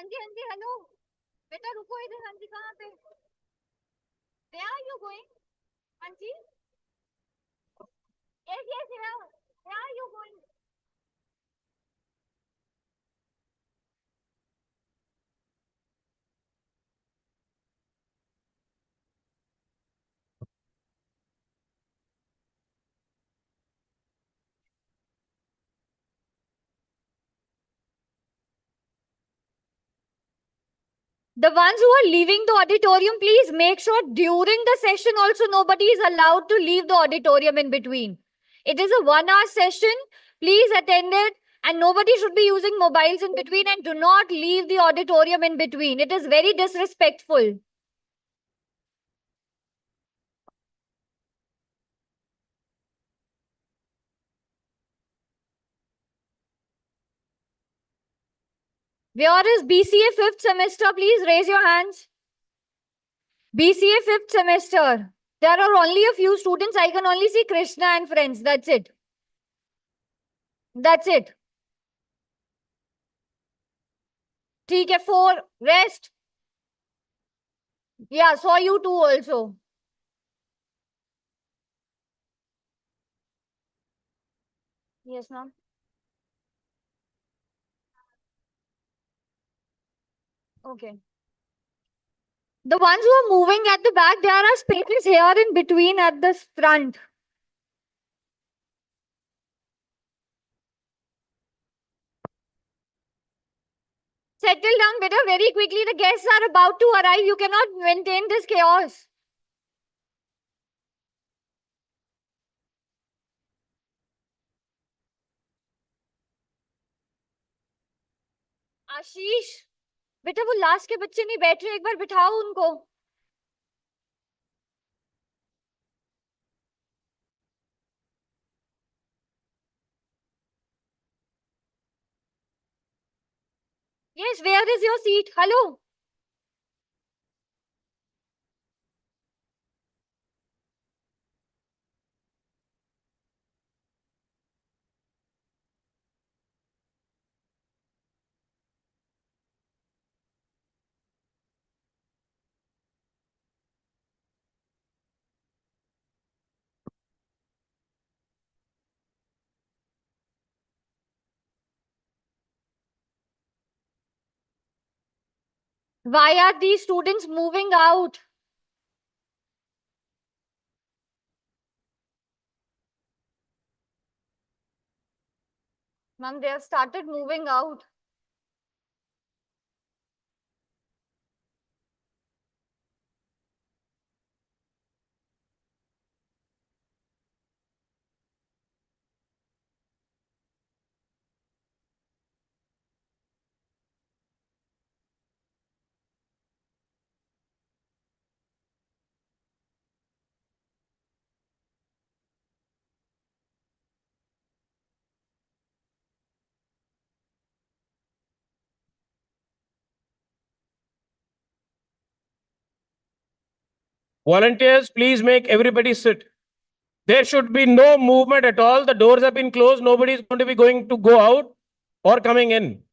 हाँ जी हेलो बेटा रुको इधर हाँ जी कहाँ पे where are you going हाँ जी yes where are you going the ones who are leaving the auditorium, please make sure during the session also nobody is allowed to leave the auditorium in between. It is a 1 hour session. Please attend it. And nobody should be using mobiles in between and do not leave the auditorium in between. It is very disrespectful. Where is BCA 5th semester? Please raise your hands. BCA 5th semester. There are only a few students. I can only see Krishna and friends. That's it. That's it. ठीक है 4. Rest. Yeah, saw you too also. Yes, ma'am. Okay. The ones who are moving at the back, there are spaces here in between at the front. Settle down, better very quickly. The guests are about to arrive. You cannot maintain this chaos. आशीष बेटा वो last के बच्चे नहीं बैठ रहे एक बार बिठाओ उनको Yes, where is your seat? Hello. Why are these students moving out? Ma'am, they have started moving out. Volunteers, please make everybody sit. There should be no movement at all. The doors have been closed. Nobody is going to be going to go out or coming in.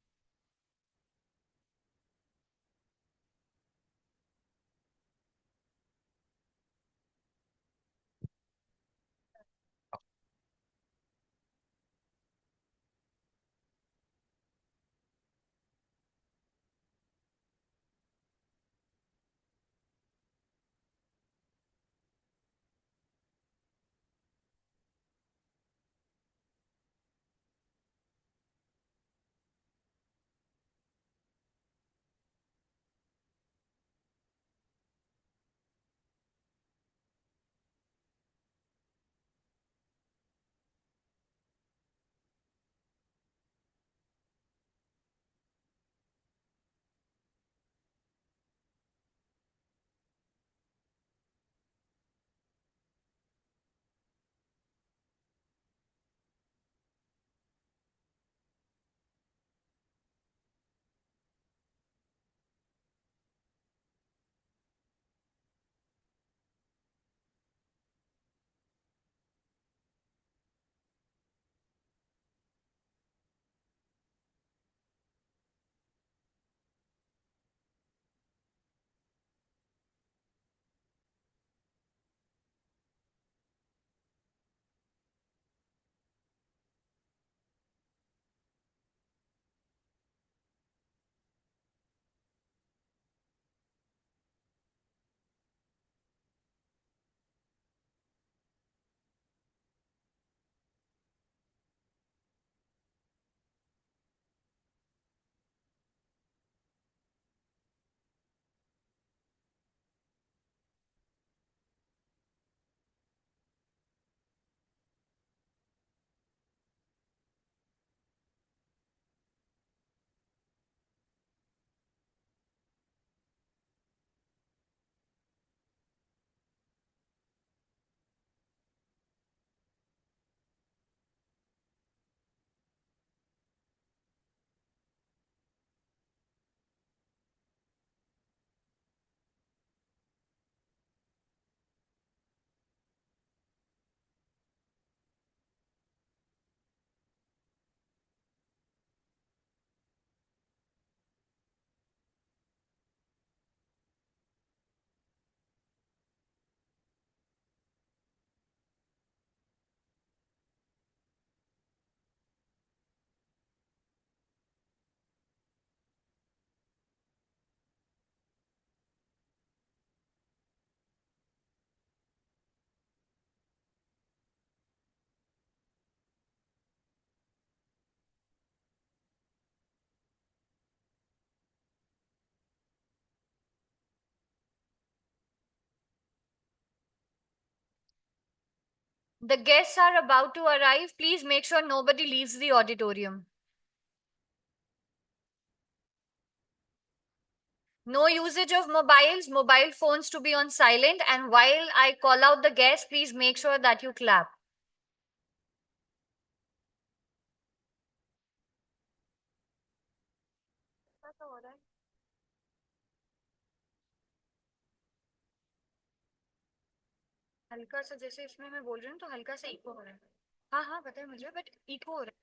The guests are about to arrive. Please make sure nobody leaves the auditorium. No usage of mobile phones to be on silent. And while I call out the guests, please make sure that you clap. हल्का सा जैसे इसमें मैं बोल रही हूँ तो हल्का सा इको हो रहा है. हाँ हाँ पता है मुझे बट इको हो रहा है.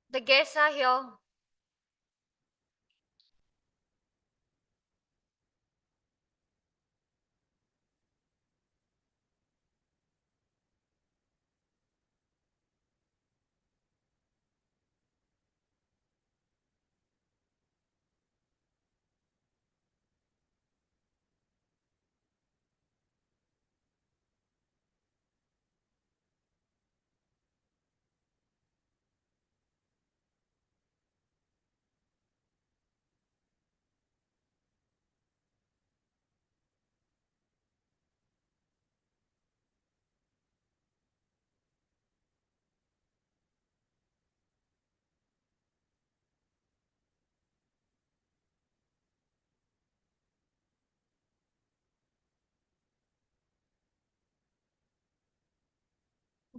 The guests are here.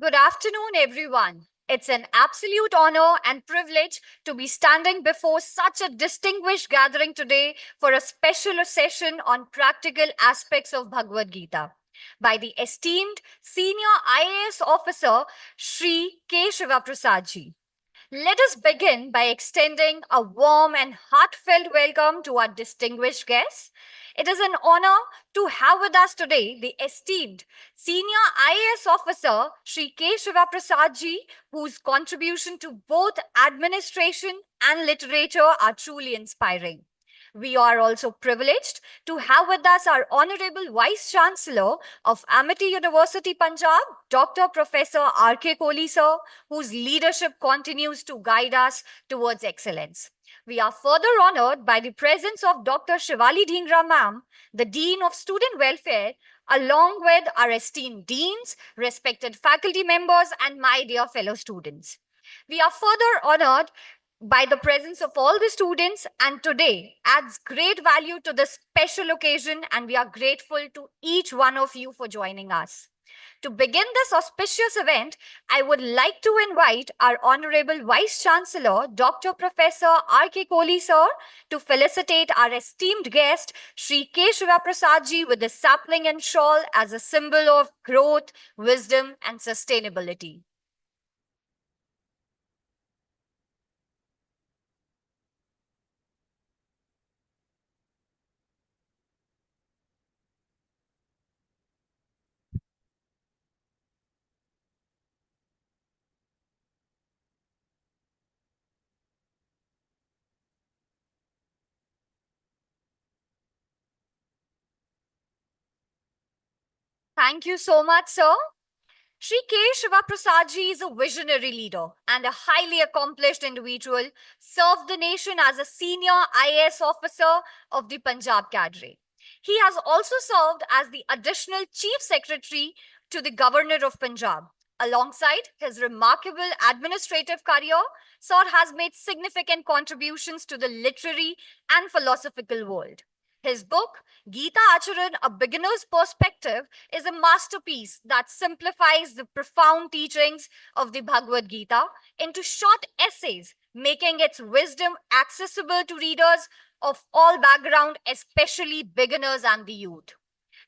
Good afternoon, everyone. It's an absolute honor and privilege to be standing before such a distinguished gathering today for a special session on practical aspects of Bhagavad Gita by the esteemed senior IAS officer Sri K. Siva Prasad ji. Let us begin by extending a warm and heartfelt welcome to our distinguished guests. It is an honor to have with us today the esteemed Senior IAS Officer Sri K. Siva Prasad ji, whose contribution to both administration and literature are truly inspiring. We are also privileged to have with us our Honorable Vice Chancellor of Amity University, Punjab, Dr. Professor R.K. Kohli sir, whose leadership continues to guide us towards excellence. We are further honored by the presence of Dr. Shivali Dhingra ma'am, the Dean of Student Welfare, along with our esteemed deans, respected faculty members, and my dear fellow students. We are further honored by the presence of all the students, and today adds great value to this special occasion, and we are grateful to each one of you for joining us. To begin this auspicious event, I would like to invite our Honorable Vice Chancellor, Dr. Professor R.K. Kohli sir, to felicitate our esteemed guest, Sri K. Shiva Prasad ji, with the sapling and shawl as a symbol of growth, wisdom, and sustainability. Thank you so much, sir. Sri K. Shiva Prasad ji is a visionary leader and a highly accomplished individual, served the nation as a senior IAS officer of the Punjab cadre. He has also served as the additional chief secretary to the governor of Punjab. Alongside his remarkable administrative career, Sir has made significant contributions to the literary and philosophical world. His book, Gita Acharan, A Beginner's Perspective, is a masterpiece that simplifies the profound teachings of the Bhagavad Gita into short essays, making its wisdom accessible to readers of all background, especially beginners and the youth.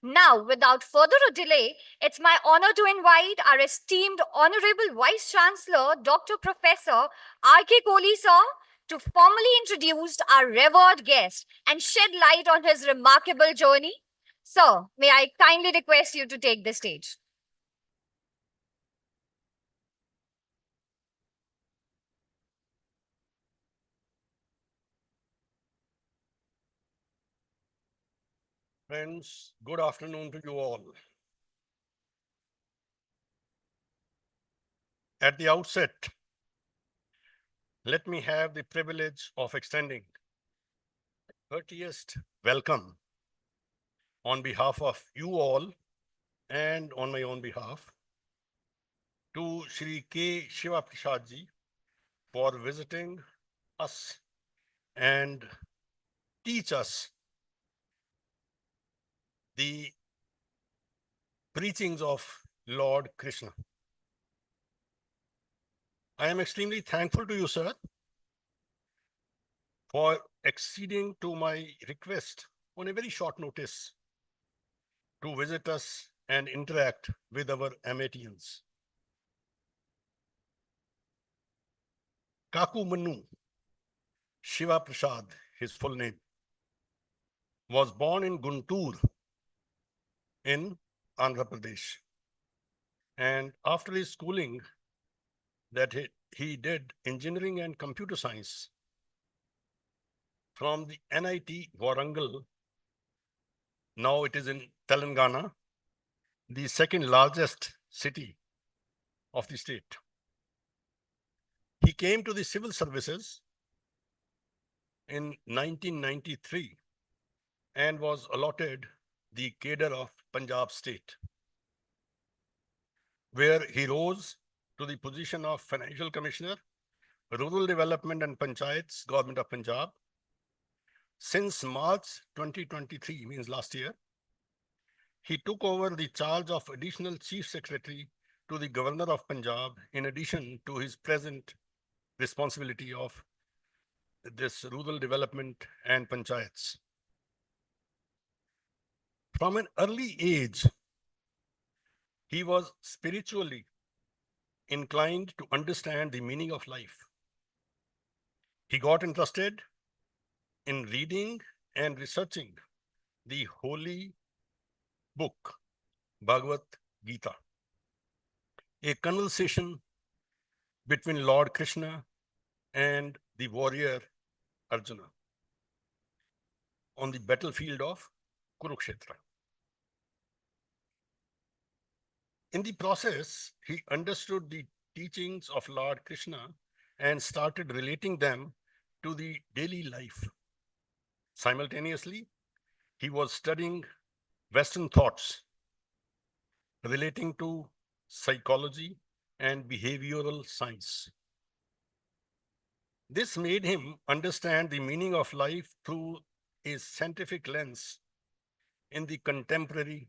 Now, without further delay, it's my honor to invite our esteemed Honorable Vice Chancellor, Dr. Professor R.K. Kohli sir, to formally introduce our revered guest and shed light on his remarkable journey. Sir, may I kindly request you to take the stage? Friends, good afternoon to you all. At the outset, let me have the privilege of extending courteous welcome on behalf of you all and on my own behalf to Shri K. Siva Prasad ji for visiting us and teach us the preachings of Lord Krishna. I am extremely thankful to you, sir, for acceding to my request on a very short notice to visit us and interact with our Amatians. Kaku Manu, Siva Prasad, his full name, was born in Guntur in Andhra Pradesh. And after his schooling that he did engineering and computer science from the NIT Warangal. Now it is in Telangana, the second largest city of the state. He came to the civil services in 1993 and was allotted the cadre of Punjab state, where he rose to the position of Financial Commissioner, Rural Development and Panchayats, Government of Punjab. Since March 2023, means last year, he took over the charge of Additional Chief Secretary to the Governor of Punjab, in addition to his present responsibility of this rural development and panchayats. From an early age, he was spiritually inclined to understand the meaning of life. He got interested in reading and researching the holy book, Bhagavad Gita, a conversation between Lord Krishna and the warrior Arjuna on the battlefield of Kurukshetra. In the process, he understood the teachings of Lord Krishna and started relating them to the daily life. Simultaneously, he was studying Western thoughts relating to psychology and behavioral science. This made him understand the meaning of life through a scientific lens in the contemporary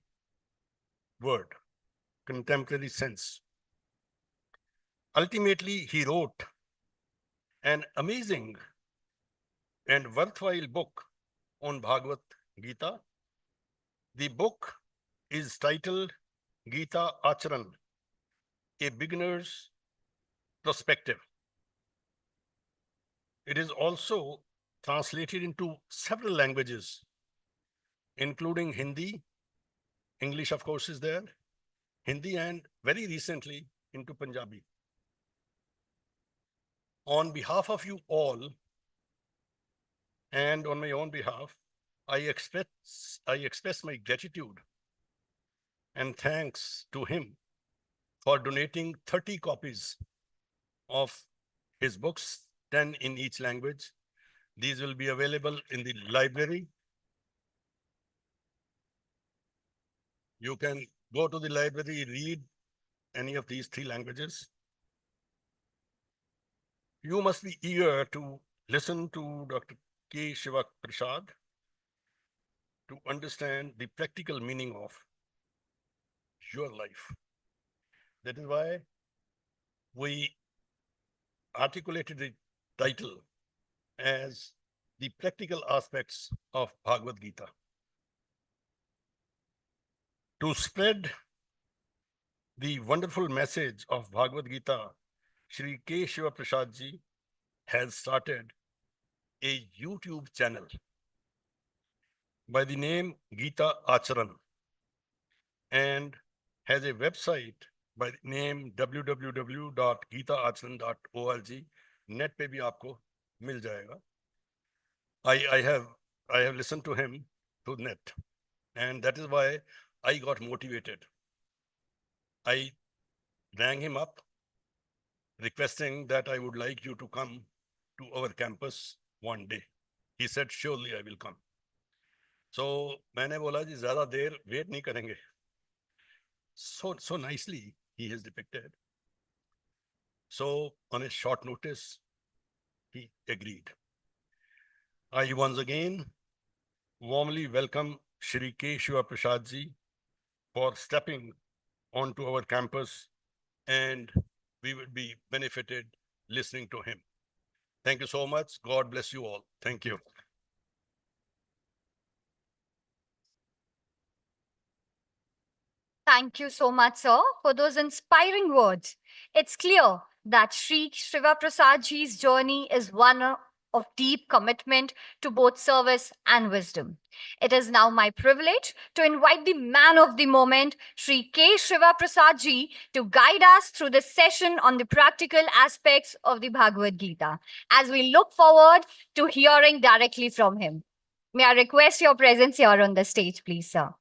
sense. Ultimately, he wrote an amazing and worthwhile book on Bhagavad Gita. The book is titled Gita Acharan, A Beginner's Perspective. It is also translated into several languages, including Hindi. English, of course, is there, Hindi, and very recently into Punjabi. On behalf of you all and on my own behalf, I express my gratitude and thanks to him for donating 30 copies of his books, 10 in each language. These will be available in the library. You can go to the library, read any of these 3 languages. You must be eager to listen to Dr. K. Siva Prasad to understand the practical meaning of your life. That is why we articulated the title as the practical aspects of Bhagavad Gita. To spread the wonderful message of Bhagavad Gita, Shri K. Siva Prasad ji has started a YouTube channel by the name Gita Acharan and has a website by the name www.gitaacharan.org. Net पे भी आपको मिल जाएगा. I have listened to him through net, and that is why I got motivated. I rang him up requesting that I would like you to come to our campus one day. He said, surely I will come. So मैंने बोला जी ज़्यादा देर wait नहीं करेंगे. So nicely he has depicted. So on a short notice, he agreed. I once again warmly welcome Shri K. Siva Prasad ji for stepping onto our campus, and we would be benefited listening to him. Thank you so much. God bless you all. Thank you. Thank you so much, sir, for those inspiring words. It's clear that Sri Siva Prasad ji's journey is one of deep commitment to both service and wisdom. It is now my privilege to invite the man of the moment, Sri K. Siva Prasad ji, to guide us through this session on the practical aspects of the Bhagavad Gita, as we look forward to hearing directly from him. May I request your presence here on the stage, please, sir.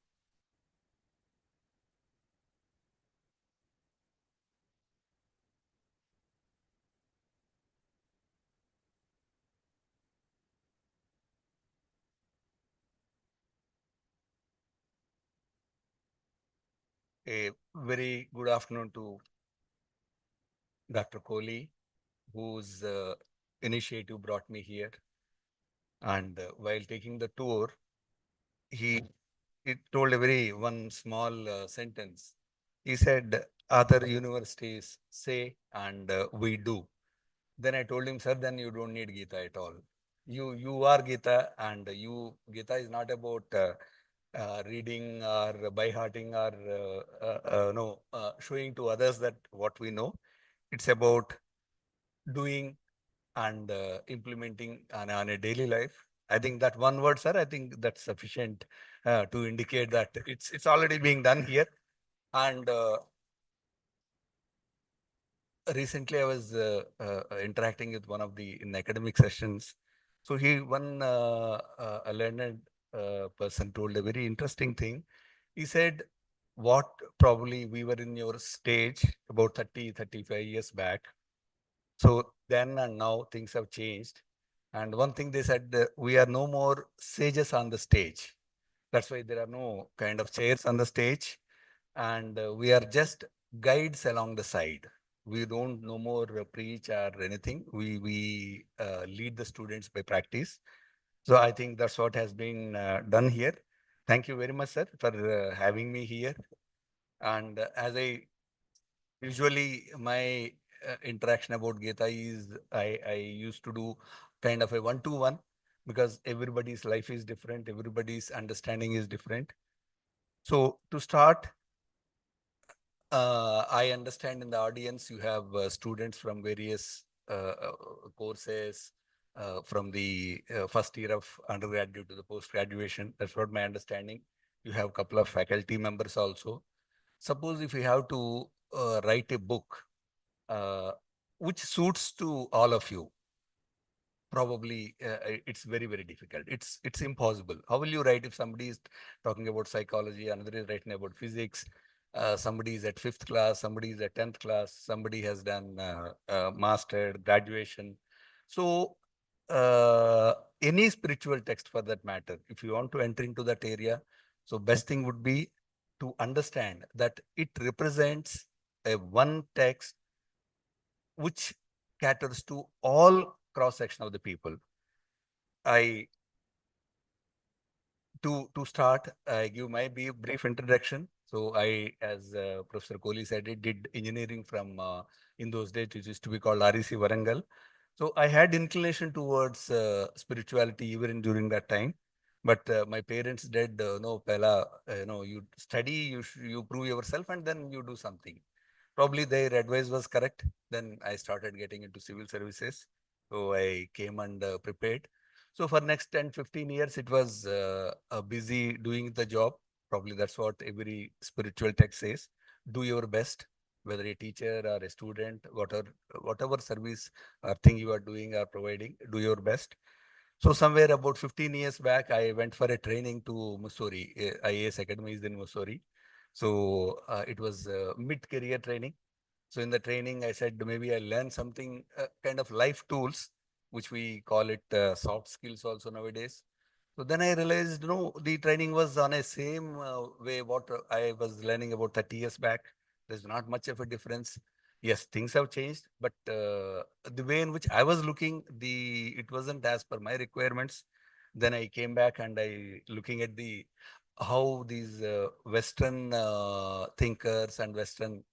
A very good afternoon to Dr. Kohli, whose initiative brought me here. And while taking the tour, he told a very one small sentence. He said, other universities say and we do. Then I told him, sir, then you don't need Gita at all. You are Gita, and Gita is not about reading or by-hearting or showing to others that what we know. It's about doing and implementing on a daily life. I think that one word, sir, I think that's sufficient to indicate that it's already being done here. And recently I was interacting with one of in academic sessions. So one a learned person told a very interesting thing. He said, what probably we were in your stage about 35 years back. So then and now things have changed. And one thing they said, we are no more sages on the stage. That's why there are no kind of chairs on the stage. And we are just guides along the side. We don't no more preach or anything. We lead the students by practice. So I think that's what has been done here. Thank you very much, sir, for having me here. And as I usually my interaction about Gita is I used to do kind of a one-to-one because everybody's life is different. Everybody's understanding is different. So to start, I understand in the audience you have students from various courses from the first year of undergraduate to the post-graduation. That's what my understanding. You have a couple of faculty members also. Suppose if you have to write a book which suits to all of you, probably it's very, very difficult. It's impossible. How will you write if somebody is talking about psychology, another is writing about physics, somebody is at 5th class, somebody is at 10th class, somebody has done master, graduation. So any spiritual text for that matter, if you want to enter into that area, so best thing would be to understand that it represents a one text which caters to all cross-section of the people. I to start, I give my brief introduction. So I, as Professor Kohli said, I did engineering from in those days, it used to be called REC Warangal. So I had inclination towards spirituality even during that time. But my parents did, no, Pela, you study, you prove yourself, and then you do something. Probably their advice was correct. Then I started getting into civil services. So I came and prepared. So for next 10, 15 years, it was busy doing the job. Probably that's what every spiritual text says. Do your best, whether a teacher or a student, whatever service or thing you are doing or providing, do your best. So somewhere about 15 years back, I went for a training to Missouri. IAS Academy is in Missouri. So it was mid-career training. So in the training, I said maybe I learn something kind of life tools, which we call it soft skills also nowadays. So then I realized, no, the training was on a same way what I was learning about 30 years back. There's not much of a difference. Yes, things have changed, but the way in which I was looking, it wasn't as per my requirements. Then I came back and I looking at how these Western thinkers and Western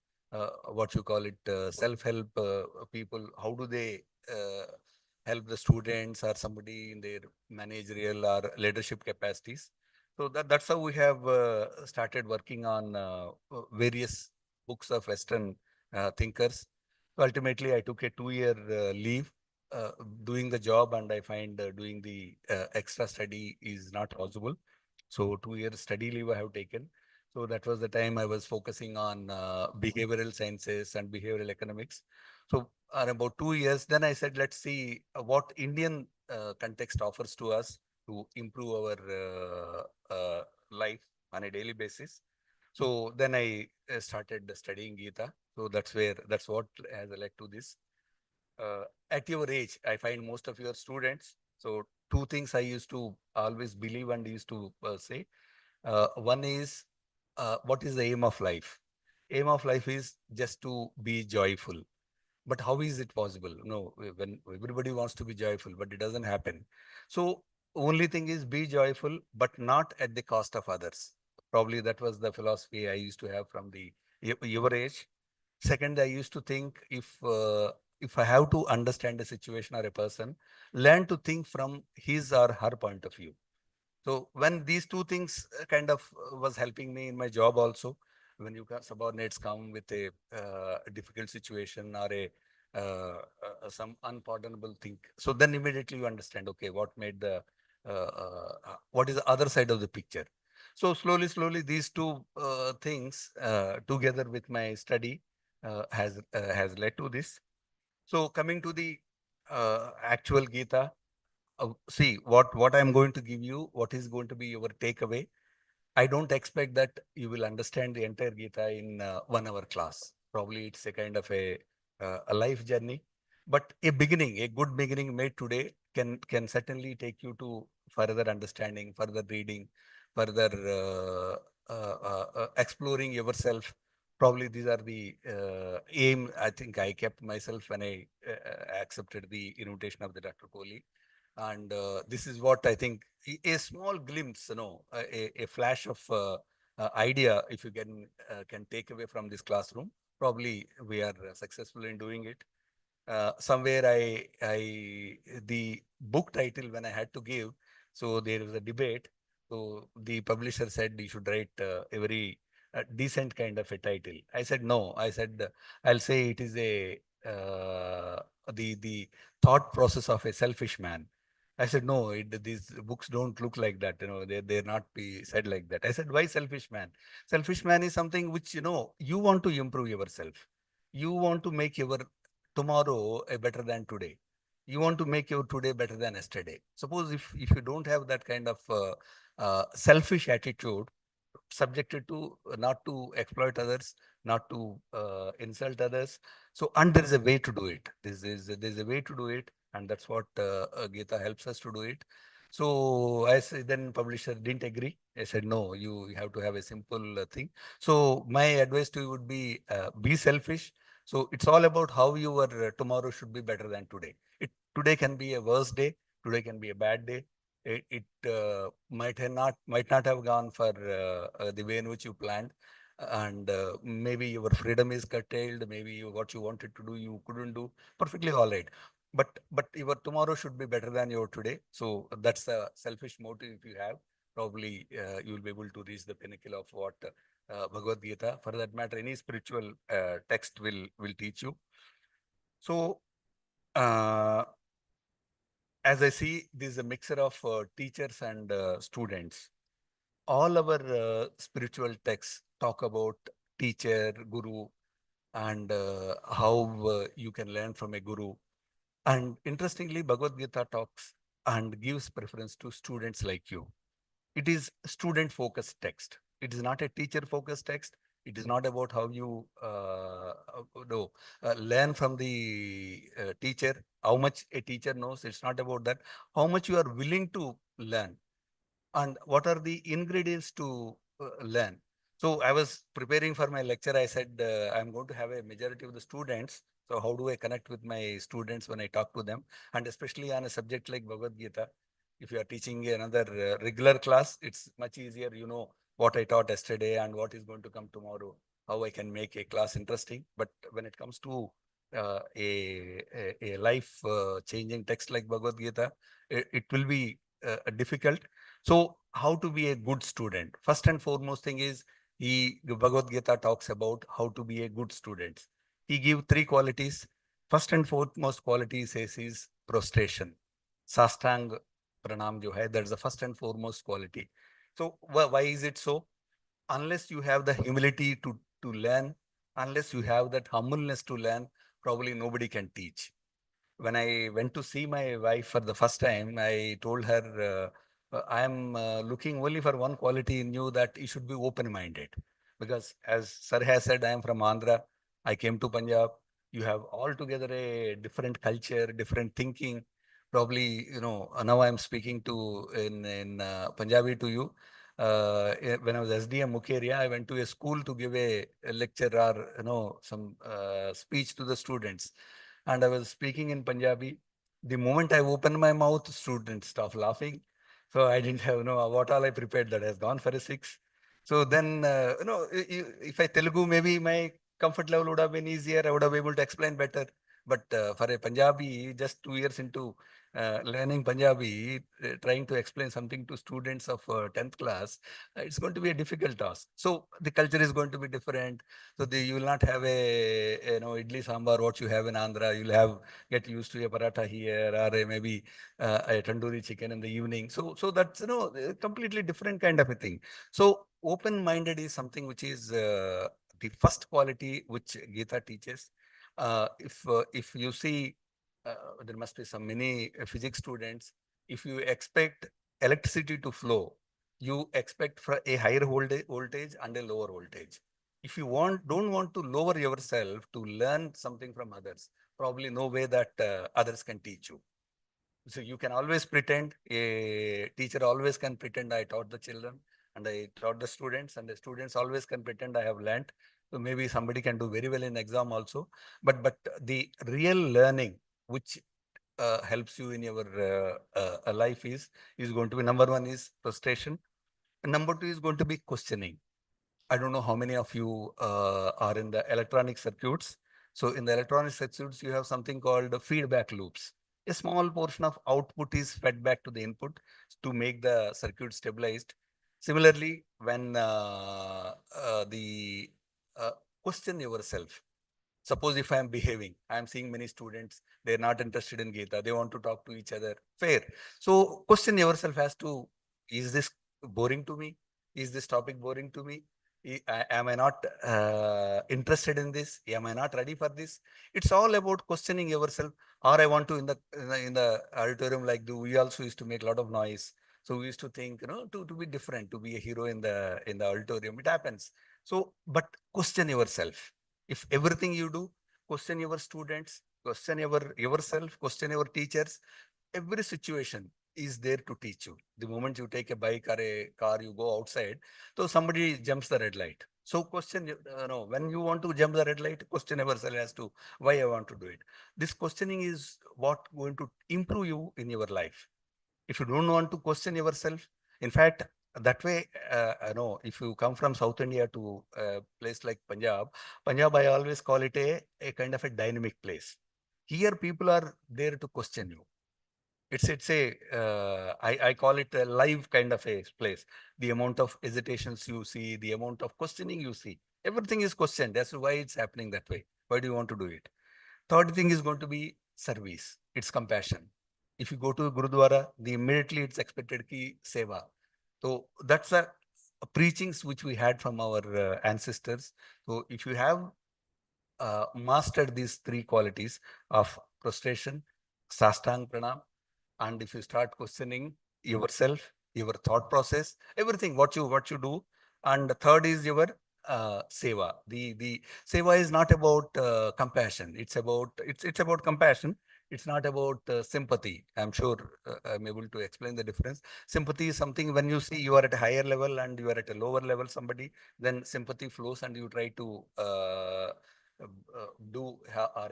what you call it self-help people, how do they help the students or somebody in their managerial or leadership capacities. So that's how we have started working on various books of Western thinkers. So ultimately, I took a 2-year leave doing the job, and I find doing the extra study is not possible. So 2 year study leave I have taken. So that was the time I was focusing on behavioral sciences and behavioral economics. So in about 2 years, then I said, let's see what Indian context offers to us to improve our life on a daily basis. So then I started studying Gita. So that's what has led to this. At your age, I find most of your students. So two things I used to always believe and used to say. One is, what is the aim of life? Aim of life is just to be joyful. But how is it possible? No, when everybody wants to be joyful, but it doesn't happen. So only thing is be joyful, but not at the cost of others. Probably that was the philosophy I used to have from your age. Second, I used to think if I have to understand a situation or a person, learn to think from his or her point of view. So when these two things kind of was helping me in my job also, when subordinates come with a difficult situation or a some unpardonable thing, so then immediately you understand, okay, what is the other side of the picture. So slowly, these two things together with my study has led to this. So coming to the actual Gita, see what I'm going to give you, what is going to be your takeaway. I don't expect that you will understand the entire Gita in 1 hour class. Probably it's a kind of a life journey, but a good beginning made today can certainly take you to further understanding, further reading, further exploring yourself. Probably these are the aim I think I kept myself when I accepted the invitation of the Dr. Kohli. And this is what I think a small glimpse, a flash of idea, if you can take away from this classroom, probably we are successful in doing it. Somewhere the book title when I had to give, so there was a debate. So the publisher said you should write a very decent kind of a title. I said no. I said I'll say it is the thought process of a selfish man. I said no. These books don't look like that. They're not be said like that. I said why selfish man? Selfish man is something which you want to improve yourself. You want to make your tomorrow better than today. You want to make your today better than yesterday. Suppose if you don't have that kind of selfish attitude, subjected to not to exploit others, not to insult others. So, and there is a way to do it. There's a way to do it, and that's what Gita helps us to do it. So I said, then publisher didn't agree. I said, no, you have to have a simple thing. So my advice to you would be selfish. So it's all about how your tomorrow should be better than today. Today can be a worse day. Today can be a bad day. It might not have gone for the way in which you planned, and maybe your freedom is curtailed. Maybe what you wanted to do you couldn't do. Perfectly all right. But your tomorrow should be better than your today. So that's the selfish motive if you have. Probably you will be able to reach the pinnacle of what Bhagavad Gita, for that matter, any spiritual text will teach you. So. Uh, as I see, this is a mixture of teachers and students. All our spiritual texts talk about teacher, guru, and how you can learn from a guru. And interestingly, Bhagavad Gita talks and gives preference to students like you. It is student-focused text. It is not a teacher-focused text. It is not about how you no, learn from the teacher, how much a teacher knows. It's not about that. How much you are willing to learn and what are the ingredients to learn. So I was preparing for my lecture. I said, I'm going to have a majority of the students. So how do I connect with my students when I talk to them? And especially on a subject like Bhagavad Gita, if you are teaching another regular class, it's much easier. You know what I taught yesterday and what is going to come tomorrow, how I can make a class interesting. But when it comes to a life changing text like Bhagavad Gita, it will be difficult. So how to be a good student? First and foremost thing is the Bhagavad Gita talks about how to be a good student. He gives three qualities. First and foremost quality says is prostration. Sastang pranam jo hai, that's the first and foremost quality. So why is it so? Unless you have the humility to learn, unless you have that humbleness to learn, probably nobody can teach. When I went to see my wife for the first time, I told her, I am looking only for one quality in you, that you should be open-minded. Because as Sir has said, I am from Andhra. I came to Punjab. You have altogether a different culture, different thinking. Probably, now I'm speaking in Punjabi to you. When I was SDM Mukeria, I went to a school to give a lecture or, some speech to the students, and I was speaking in Punjabi. The moment I opened my mouth, students stopped laughing. So I didn't have, what all I prepared, that has gone for a six. So then, if I Telugu, maybe my comfort level would have been easier. I would have been able to explain better. But for a Punjabi, just 2 years into learning Punjabi, trying to explain something to students of 10th class, it's going to be a difficult task. So the culture is going to be different. So you will not have idli sambar what you have in Andhra. You'll have get used to a paratha here, or maybe a tandoori chicken in the evening. So that's a completely different kind of a thing. So open-minded is something which is the first quality which Gita teaches. If you see, there must be some many physics students. If you expect electricity to flow, you expect for a higher voltage and a lower voltage. If you don't want to lower yourself to learn something from others, probably no way that others can teach you. So you can always pretend, a teacher always can pretend I taught the children and I taught the students, and the students always can pretend I have learned. So maybe somebody can do very well in exam also. But the real learning, which helps you in your life is going to be, number one is frustration. And number two is going to be questioning. I don't know how many of you are in the electronic circuits. So in the electronic circuits, you have something called feedback loops. A small portion of output is fed back to the input to make the circuit stabilized. Similarly, when the question yourself. Suppose if I am behaving, I am seeing many students, they're not interested in Gita, they want to talk to each other. Fair. So question yourself as to, is this boring to me? Is this topic boring to me? Am I not interested in this? Am I not ready for this? It's all about questioning yourself. Or I want to in the auditorium, like we also used to make a lot of noise. So we used to think, to be different, to be a hero in the auditorium. It happens. So, but question yourself. If everything you do, question your students, question yourself, question your teachers, every situation is there to teach you. The moment you take a bike or a car, you go outside, so somebody jumps the red light. So question, when you want to jump the red light, question yourself as to why I want to do it. This questioning is what going to improve you in your life. If you don't want to question yourself, in fact, that way, if you come from South India to a place like Punjab, I always call it a kind of a dynamic place. Here, people are there to question you. I call it a live kind of a place. The amount of hesitations you see, the amount of questioning you see, everything is questioned. That's why it's happening that way. Why do you want to do it? Third thing is going to be service. It's compassion. If you go to Gurudwara, immediately it's expected ki seva. So that's a preachings which we had from our ancestors. So if you have mastered these three qualities of prostration, sastang pranam, and if you start questioning yourself, your thought process, everything what you do, and the third is your seva. The seva is not about compassion. It's about compassion. It's not about sympathy. I'm sure I'm able to explain the difference. Sympathy is something when you see you are at a higher level and you are at a lower level, somebody, then sympathy flows and you try to or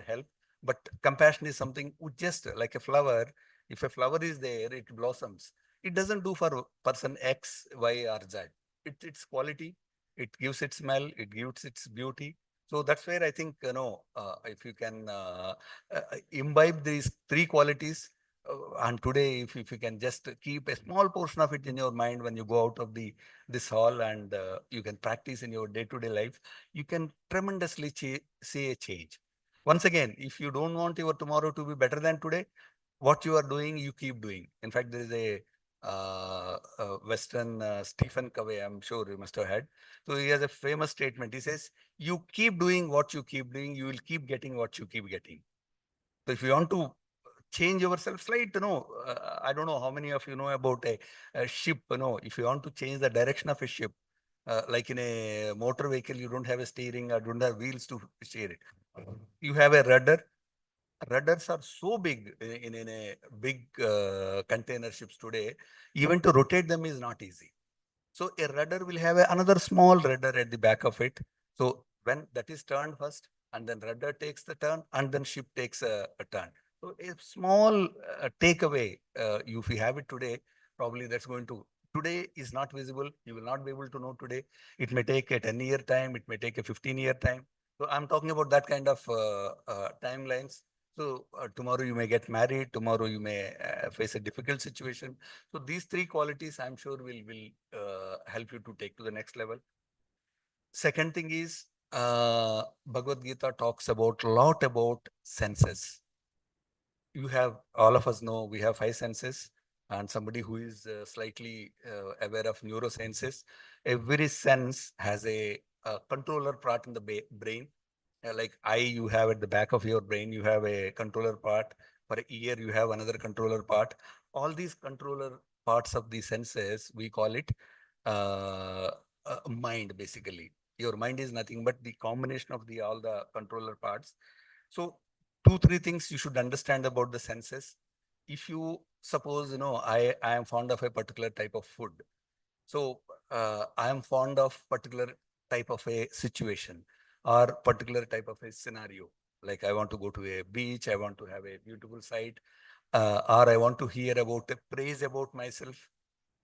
help. But compassion is something just like a flower. If a flower is there, it blossoms. It doesn't do for person X, Y, or Z. Its quality, it gives its smell, it gives its beauty. So that's where I think, if you can imbibe these three qualities, and today, if you can just keep a small portion of it in your mind when you go out of this hall, and you can practice in your day-to-day life, you can tremendously see a change. Once again, if you don't want your tomorrow to be better than today, what you are doing, you keep doing. In fact, there is a Western Stephen Covey, I'm sure you must have had. So he has a famous statement. He says, you keep doing what you keep doing, you will keep getting what you keep getting. So if you want to change yourself slight, I don't know how many of you know about a ship, if you want to change the direction of a ship, like in a motor vehicle, you don't have a steering or don't have wheels to steer it. You have a rudder. Rudders are so big in a big container ships today, even to rotate them is not easy. So a rudder will have another small rudder at the back of it. So when that is turned first, and then rudder takes the turn, and then ship takes a turn. So a small takeaway, if you have it today, probably that's going to, today is not visible. You will not be able to know today. It may take a 10-year time. It may take a 15-year time. So I'm talking about that kind of timelines. So tomorrow you may get married. Tomorrow you may face a difficult situation. So these three qualities, I'm sure, will help you to take to the next level. Second thing is, Bhagavad Gita talks about a lot about senses. You have, all of us know, we have five senses, and somebody who is slightly aware of neurosciences, every sense has a controller part in the brain. Like eye, you have at the back of your brain, you have a controller part. For ear, you have another controller part. All these controller parts of the senses, we call it mind, basically. Your mind is nothing but the combination of all the controller parts. So 2-3 things you should understand about the senses. If you suppose, I am fond of a particular type of food. So I am fond of particular type of a situation or particular type of a scenario. Like I want to go to a beach, I want to have a beautiful sight, or I want to hear about a praise about myself.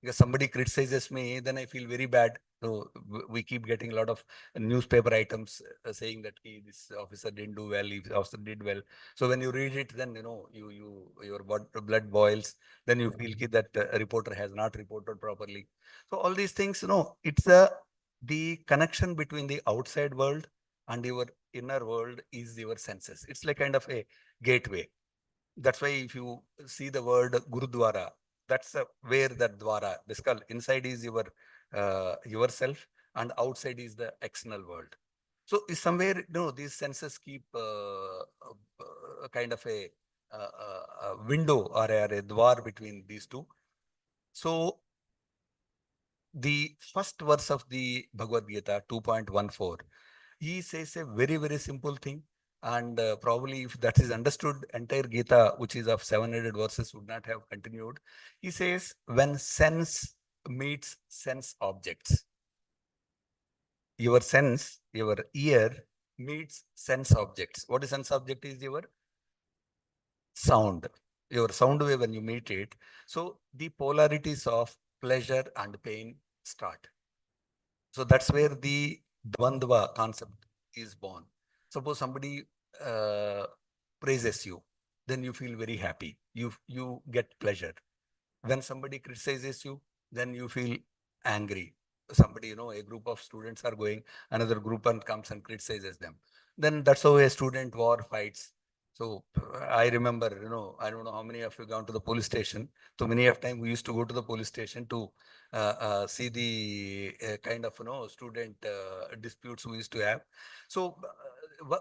Because somebody criticizes me, then I feel very bad. So we keep getting a lot of newspaper items saying that this officer didn't do well, this officer did well. So when you read it, then your blood boils. Then you feel that a reporter has not reported properly. So all these things, it's the connection between the outside world and your inner world is your senses. It's like kind of a gateway. That's why if you see the word Gurudwara, that's where that dwara, basically inside is your yourself and outside is the external world. So is somewhere, these senses keep kind of a window or a dwar between these two. So the first verse of the Bhagavad Gita, 2.14, he says a very, very simple thing. And probably if that is understood, entire Gita, which is of 700 verses, would not have continued. He says, when sense meets sense objects, your sense, your ear meets sense objects. What is sense object? Is your sound. your sound wave when you meet it. So the polarities of pleasure and pain start. So that's where the Dvandva concept is born. Suppose somebody praises you, then you feel very happy. You get pleasure. When somebody criticizes you, then you feel angry. Somebody, a group of students are going, another group and comes and criticizes them. Then that's how a student war fights. So I remember, I don't know how many of you gone to the police station. So many of time we used to go to the police station to see the kind of, student disputes we used to have. So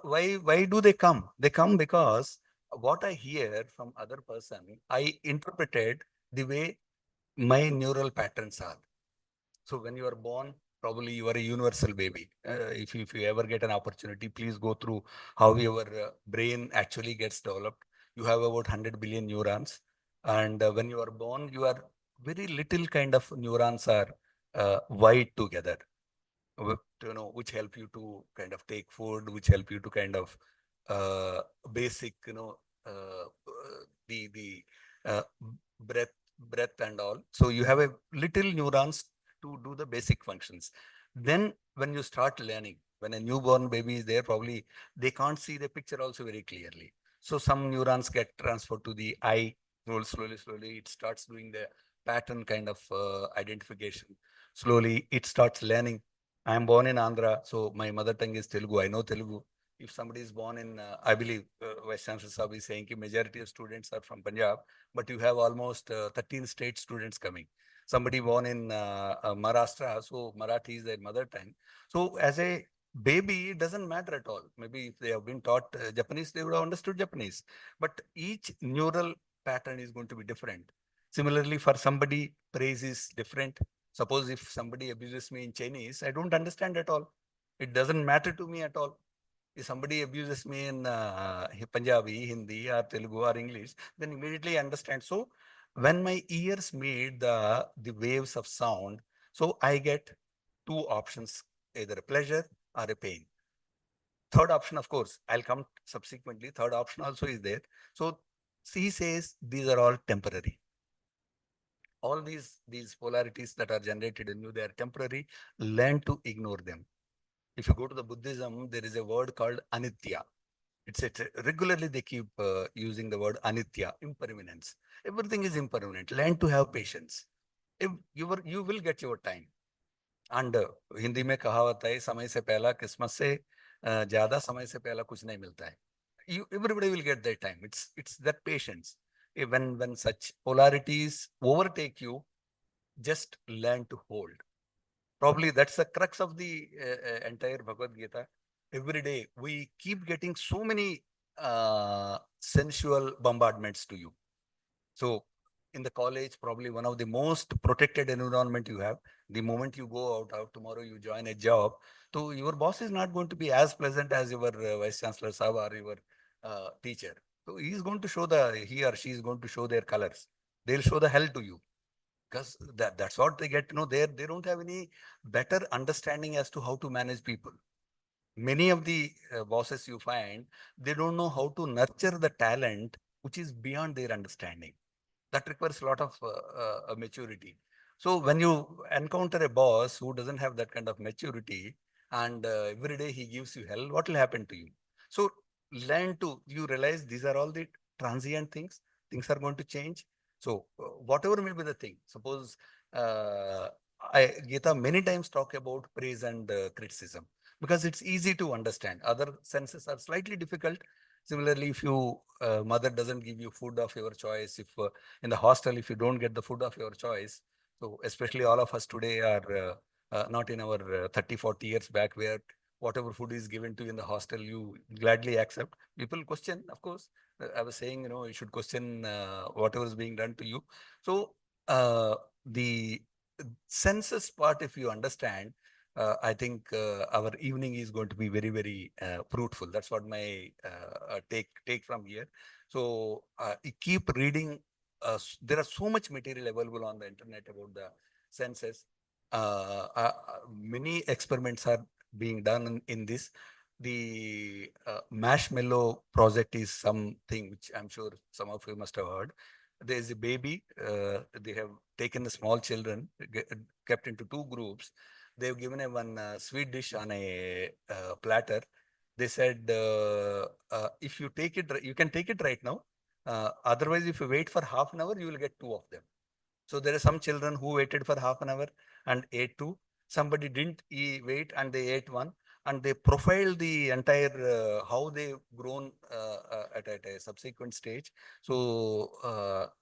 why do they come? They come because what I hear from other person, I interpreted the way my neural patterns are. So when you are born, probably you are a universal baby. If you ever get an opportunity, please go through how your brain actually gets developed. You have about 100 billion neurons. And when you are born, you are very little kind of neurons are wired together, which help you to kind of take food, which help you to kind of uh, basic, the uh, breath, breath and all. So you have a little neurons to do the basic functions. Then when you start learning, when a newborn baby is there, probably they can't see the picture also very clearly. So some neurons get transferred to the eye. Slowly, it starts doing the pattern kind of identification. Slowly, it starts learning. I am born in Andhra, so my mother tongue is Telugu. I know Telugu. If somebody is born in, I believe Vice Chancellor Saab is saying that majority of students are from Punjab, but you have almost 13 state students coming. Somebody born in Maharashtra, so Marathi is their mother tongue. So as a baby, it doesn't matter at all. Maybe if they have been taught Japanese, they would have understood Japanese. But each neural pattern is going to be different. Similarly, for somebody, praise is different. Suppose if somebody abuses me in Chinese, I don't understand at all. It doesn't matter to me at all. If somebody abuses me in Punjabi, Hindi, or Telugu, or English, then immediately I understand. So when my ears meet the waves of sound, so I get two options, either a pleasure or a pain. Third option, of course, I'll come subsequently. Third option also is there. So he says these are all temporary. All these polarities that are generated in you, they are temporary. Learn to ignore them. If you go to the Buddhism, there is a word called anitya. It's regularly they keep using the word anitya, impermanence. Everything is impermanent. Learn to have patience. If you will get your time. And Hindi में कहावत है, समय से पहला किस्मत से ज्यादा समय से पहला कुछ नहीं मिलता है. Everybody will get their time. It's that patience. When such polarities overtake you, just learn to hold. Probably that's the crux of the entire Bhagavad Gita. Every day we keep getting so many sensual bombardments to you. So in the college, probably one of the most protected environment you have. The moment you go out tomorrow, you join a job. So your boss is not going to be as pleasant as your vice chancellor Sab or your teacher. So he or she is going to show their colors. They'll show the hell to you, because that's what they get. They don't have any better understanding as to how to manage people. Many of the bosses you find, they don't know how to nurture the talent which is beyond their understanding. That requires a lot of maturity. So when you encounter a boss who doesn't have that kind of maturity, and every day he gives you hell, what will happen to you? So you realize these are all the transient things. Things are going to change. So whatever may be the thing, suppose Gita many times talk about praise and criticism, because it's easy to understand. Other senses are slightly difficult. Similarly, if you mother doesn't give you food of your choice, if in the hostel, if you don't get the food of your choice, so especially all of us today are not in our 30, 40 years back, where whatever food is given to you in the hostel, you gladly accept. People question, of course. I was saying, you should question whatever is being done to you. So the senses part, if you understand, I think our evening is going to be very, very fruitful. That's what my take from here. So keep reading. There are so much material available on the internet about the senses. Many experiments are being done in this. the marshmallow project is something which I'm sure some of you must have heard. There is a baby. They have taken the small children, kept into two groups. They've given a one sweet dish on a platter. They said, if you take it, you can take it right now. Otherwise, if you wait for half an hour, you will get two of them. So there are some children who waited for half an hour and ate two. Somebody didn't wait and they ate one. And they profiled the entire how they've grown at a subsequent stage. So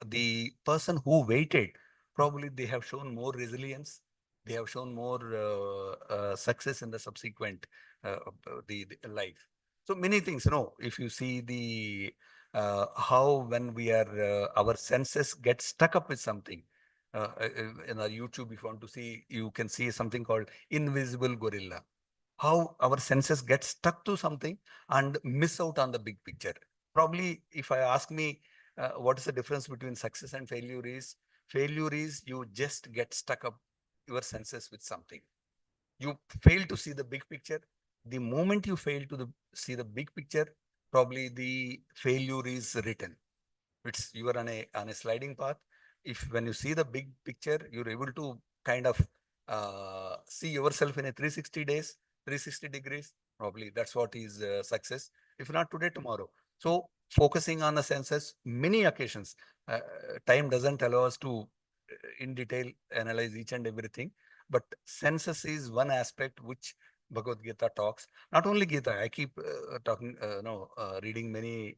the person who waited, probably they have shown more resilience. They have shown more success in the subsequent the life. So many things, if you see the how when we are our senses get stuck up with something. In our YouTube, if you want to see, you can see something called invisible gorilla. How our senses get stuck to something and miss out on the big picture. Probably, if I ask me, what is the difference between success and failure is you just get stuck up your senses with something. You fail to see the big picture. The moment you fail to see the big picture, probably the failure is written. You are on a sliding path. If when you see the big picture, you're able to kind of see yourself in a 360 days, 360 degrees. Probably that's what is success. If not today, tomorrow. So focusing on the senses, many occasions, time doesn't allow us to in detail analyze each and everything. But senses is one aspect which Bhagavad Gita talks. Not only Gita, I keep talking, reading many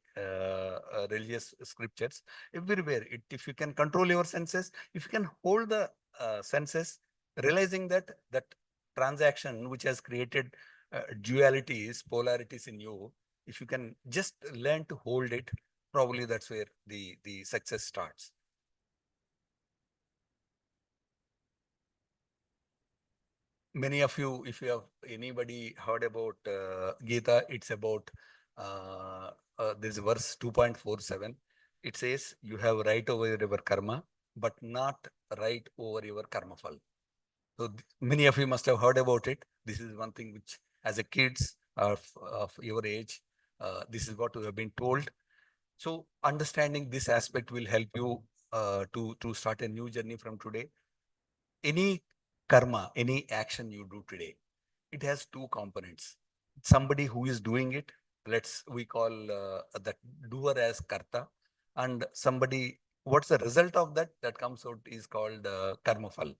religious scriptures everywhere. If you can control your senses, if you can hold the senses, realizing that transaction which has created dualities, polarities in you, if you can just learn to hold it, probably that's where the success starts. Many of you, if you have anybody heard about Gita, it's about this verse 2.47. It says, you have right over your karma, but not right over your karma fal. So many of you must have heard about it. This is one thing which, as a kids of your age, this is what you have been told. So understanding this aspect will help you to start a new journey from today. Any karma, any action you do today, it has two components. Somebody who is doing it, we call that doer as karta, and somebody, what's the result of that comes out is called karma fal.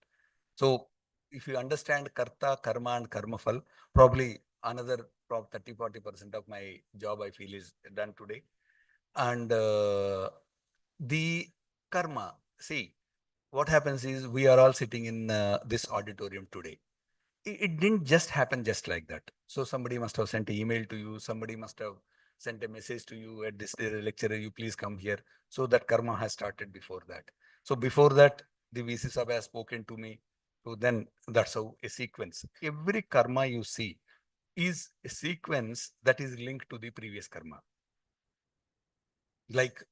So if you understand karta, karma and karma fal, probably another 30-40% of my job I feel is done today. And the karma, see, what happens is we are all sitting in this auditorium today. It didn't just happen just like that. So somebody must have sent an email to you. Somebody must have sent a message to you at this lecture, you please come here. So that karma has started before that. So before that, the VC Sabha has spoken to me. So then that's how a sequence. Every karma you see is a sequence that is linked to the previous karma. Like,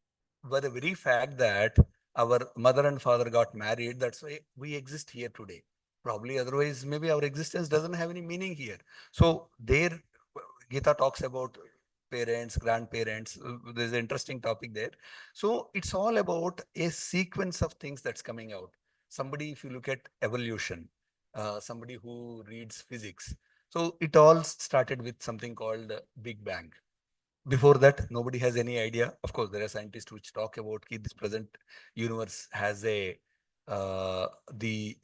by the very fact that our mother and father got married, that's why we exist here today. Probably otherwise, maybe our existence doesn't have any meaning here. So there, Gita talks about parents, grandparents. There's an interesting topic there. So it's all about a sequence of things that's coming out. Somebody, if you look at evolution, somebody who reads physics. So it all started with something called Big Bang. Before that, nobody has any idea. Of course, there are scientists which talk about this present universe has the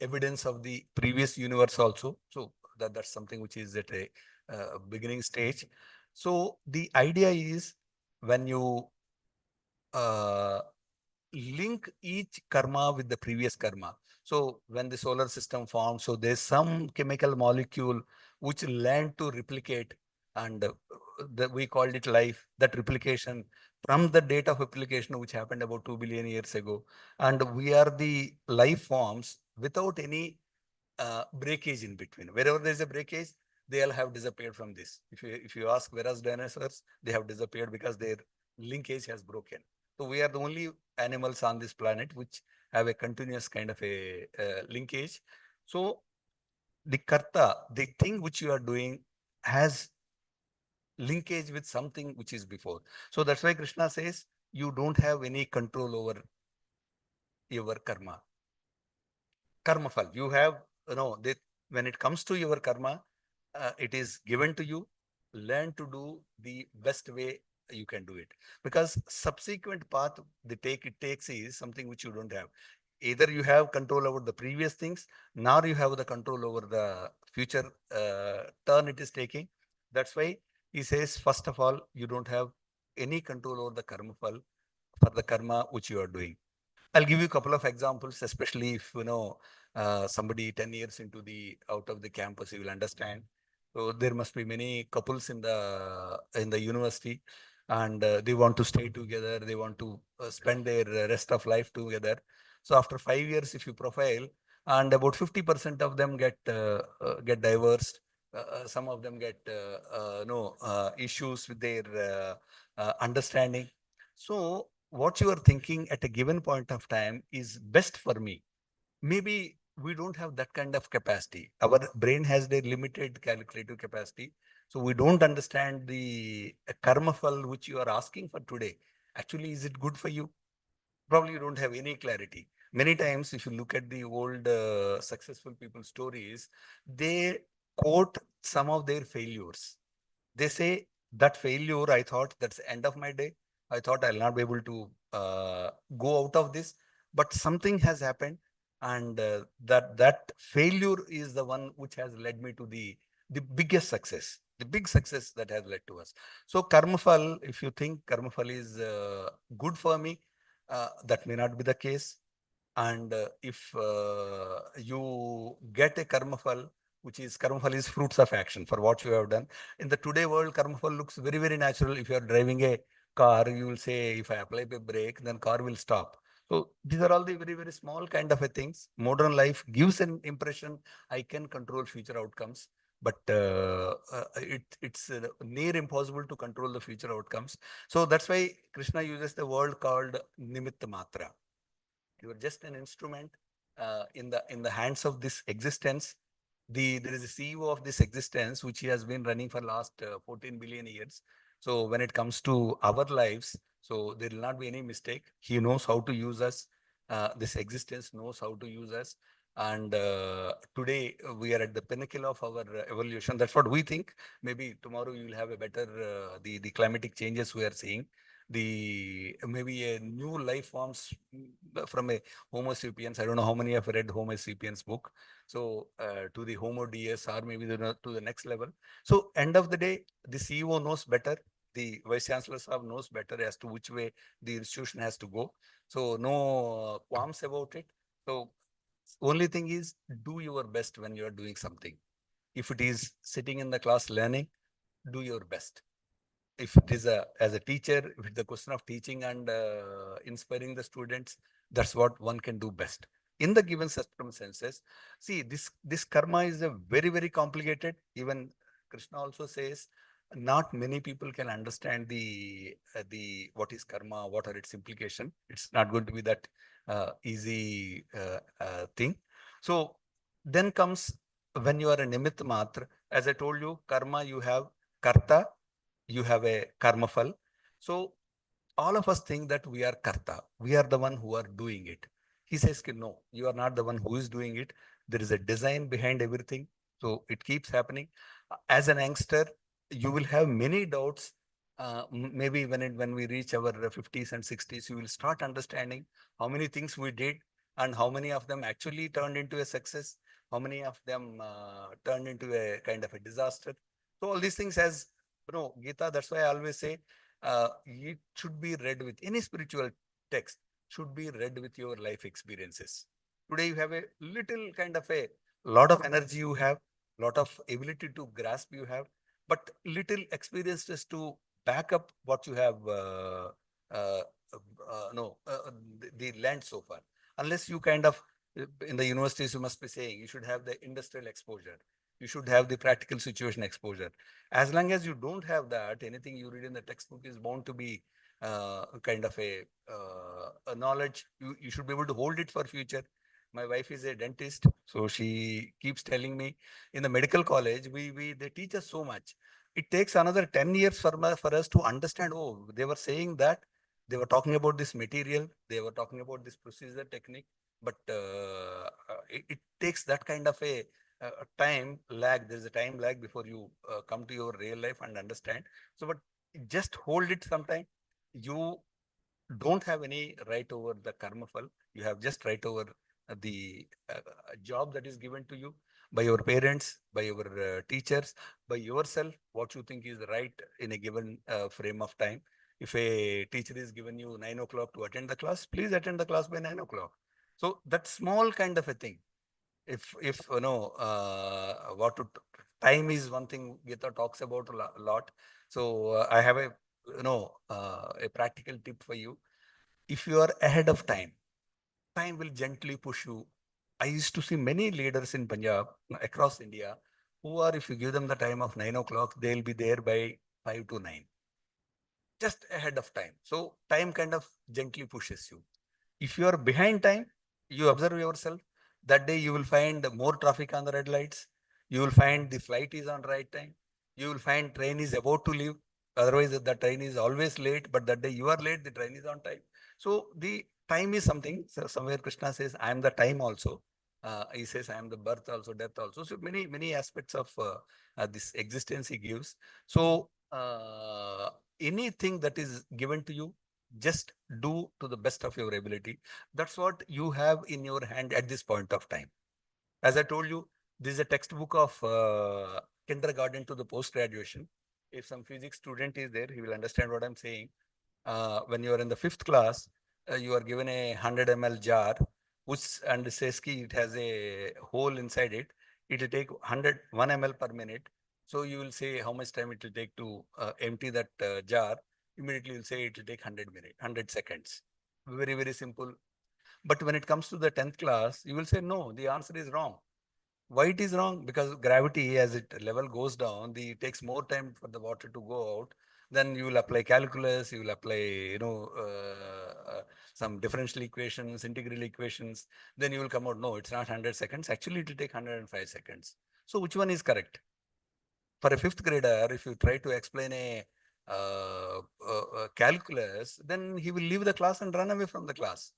evidence of the previous universe also. So that's something which is at a beginning stage. So the idea is when you uh, link each karma with the previous karma. So when the solar system formed, so there's some chemical molecule which learned to replicate, and we called it life. That replication from the date of replication which happened about 2 billion years ago, and we are the life forms without any breakage in between. Wherever there's a breakage, they all have disappeared from this. If you ask where are dinosaurs, they have disappeared because their linkage has broken. So we are the only animals on this planet which have a continuous kind of a linkage. So the karta, the thing which you are doing, has linkage with something which is before. So that's why Krishna says you don't have any control over your karma. Karma fal. You have, when it comes to your karma, it is given to you. Learn to do the best way you can do it. Because subsequent path it takes is something which you don't have. Either you have control over the previous things, now you have the control over the future turn it is taking. That's why he says, first of all, you don't have any control over the karma fal for the karma which you are doing. I'll give you a couple of examples, especially if somebody 10 years into the out of the campus, you will understand. So there must be many couples in the university, and they want to stay together. They want to spend their rest of life together. So after 5 years, if you profile, and about 50% of them get divorced. Some of them get no issues with their understanding. So what you are thinking at a given point of time is best for me. Maybe we don't have that kind of capacity. Our brain has their limited calculative capacity. So we don't understand the karma fal which you are asking for today. Actually, is it good for you? Probably you don't have any clarity. Many times, if you look at the old successful people stories, they quote some of their failures. They say that failure, I thought that's the end of my day. I thought I'll not be able to go out of this, but something has happened, and that failure is the one which has led me to the biggest success, the big success that has led to us. So karmafal, if you think karmafal is good for me, that may not be the case. And if you get a karmafal, which is karmafal is fruits of action for what you have done. In the today world, karmafal looks very, very natural. If you are driving a car, you will say, if I apply a brake, then car will stop. So these are all the very, very small kind of a things. Modern life gives an impression I can control future outcomes, but it's near impossible to control the future outcomes. So that's why Krishna uses the word called nimitta matra. You are just an instrument in the hands of this existence. There is a CEO of this existence which he has been running for last 14 billion years. So when it comes to our lives, so there will not be any mistake. He knows how to use us. This existence knows how to use us. And today we are at the pinnacle of our evolution. That's what we think. Maybe tomorrow you will have a better the climatic changes we are seeing, the maybe a new life forms from a Homo sapiens. I don't know how many have read Homo sapiens book. So to the Homo DS or maybe to the next level. So end of the day, the CEO knows better. The Vice Chancellor Saab knows better as to which way the institution has to go. So no qualms about it. So only thing is do your best when you are doing something. If it is sitting in the class learning, do your best. If it is as a teacher, if it's the question of teaching and inspiring the students, that's what one can do best in the given circumstances. See, this karma is a very, very complicated. Even Krishna also says not many people can understand the what is karma, what are its implication. It's not going to be that easy thing. So then comes when you are a nimitta matra. As I told you, karma, you have karta, you have a karma fal. So all of us think that we are karta. We are the one who are doing it. He says, no, you are not the one who is doing it. There is a design behind everything. So it keeps happening. As an youngster, you will have many doubts. Maybe when we reach our 50s and 60s, you will start understanding how many things we did and how many of them actually turned into a success, how many of them turned into a kind of a disaster. So all these things, as Gita, that's why I always say it should be read with any spiritual text, should be read with your life experiences. Today you have a little kind of a lot of energy you have, lot of ability to grasp you have, but little experiences to back up what you have uh, no the land so far. Unless you kind of in the universities, you must be saying you should have the industrial exposure, you should have the practical situation exposure. As long as you don't have that, anything you read in the textbook is bound to be kind of a knowledge. You should be able to hold it for future. My wife is a dentist, so she keeps telling me in the medical college, they teach us so much. it takes another 10 years for us to understand, oh, they were saying that, they were talking about this material, they were talking about this procedure technique, but it takes that kind of a time lag. There's a time lag before you come to your real life and understand. So, but just hold it sometime. You don't have any right over the karma fal. You have just right over the job that is given to you by your parents, by your teachers, by yourself, what you think is right in a given frame of time. If a teacher is given you 9 o'clock to attend the class, please attend the class by 9 o'clock. So that small kind of a thing. If you know time is one thing Gita talks about a lot. So I have a a practical tip for you. If you are ahead of time, time will gently push you. I used to see many leaders in Punjab across India who are, if you give them the time of 9 o'clock, they'll be there by 5 to 9, just ahead of time. So time kind of gently pushes you. If you are behind time, you observe yourself. That day you will find more traffic on the red lights. You will find the flight is on right time. You will find train is about to leave. Otherwise, the train is always late, but that day you are late, the train is on time. So the time is something. So somewhere Krishna says, I am the time also. He says, I am the birth also, death also. So many aspects of this existence he gives. So anything that is given to you, just do to the best of your ability. That's what you have in your hand at this point of time. As I told you, this is a textbook of kindergarten to the post-graduation. If some physics student is there, he will understand what I'm saying. When you are in the 5th class, you are given a 100 ml jar, which and says ki it has a hole inside it. It will take 1 ml per minute. So you will say how much time it will take to empty that jar. Immediately you'll say it will take 100 seconds. Very, very simple. But when it comes to the 10th class, you will say, no, the answer is wrong. Why it is wrong? Because gravity, as it level goes down, it takes more time for the water to go out. Then you will apply calculus, you will apply, some differential equations, integral equations. Then you will come out, no, it's not 100 seconds. Actually, it will take 105 seconds. So which one is correct? For a 5th grader, if you try to explain a calculus, then he will leave the class and run away from the class.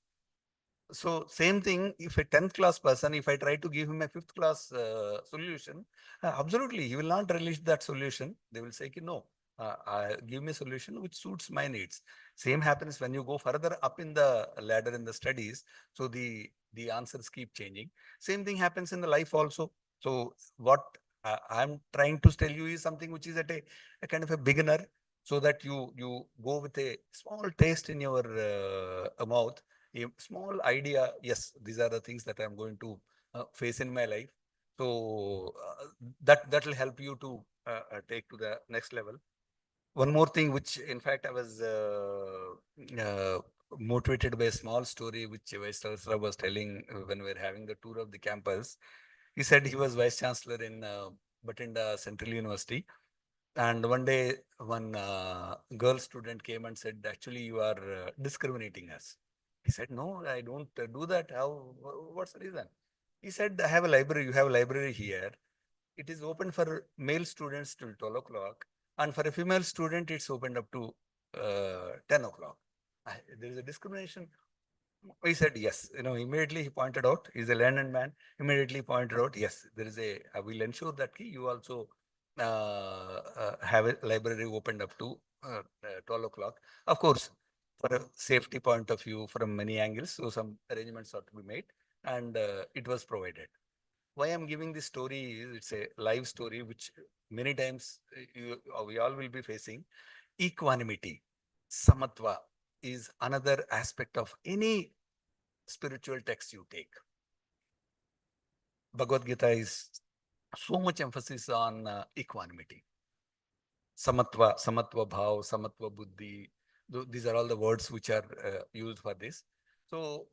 So same thing, if a 10th class person, if I try to give him a 5th class solution, absolutely, he will not release that solution. They will say, no, give me a solution which suits my needs. Same happens when you go further up in the ladder in the studies. So the answers keep changing. Same thing happens in the life also. So what I'm trying to tell you is something which is at a kind of a beginner, so that you go with a small taste in your mouth, a small idea. Yes, these are the things that I'm going to face in my life. So that will help you to take to the next level. One more thing, which in fact I was motivated by a small story which Vice Chancellor was telling when we were having the tour of the campus. He said he was Vice Chancellor in Bathinda Central University. And one day, one girl student came and said, actually, you are discriminating us. He said, no, I don't do that. What's the reason? He said, I have a library. You have a library here. It is open for male students till 12 o'clock. And for a female student, it's opened up to 10 o'clock. There is a discrimination. He said, yes. Immediately he pointed out, he's a learned man, immediately pointed out, yes, there is I will ensure that you also have a library opened up to 12 o'clock. Of course, for a safety point of view, from many angles, so some arrangements are to be made, and it was provided. Why I'm giving this story is it's a live story, which many times we all will be facing. Equanimity, samatva, is another aspect of any spiritual text you take. Bhagavad Gita is so much emphasis on equanimity. Samatva bhav, samatva buddhi. These are all the words which are used for this. So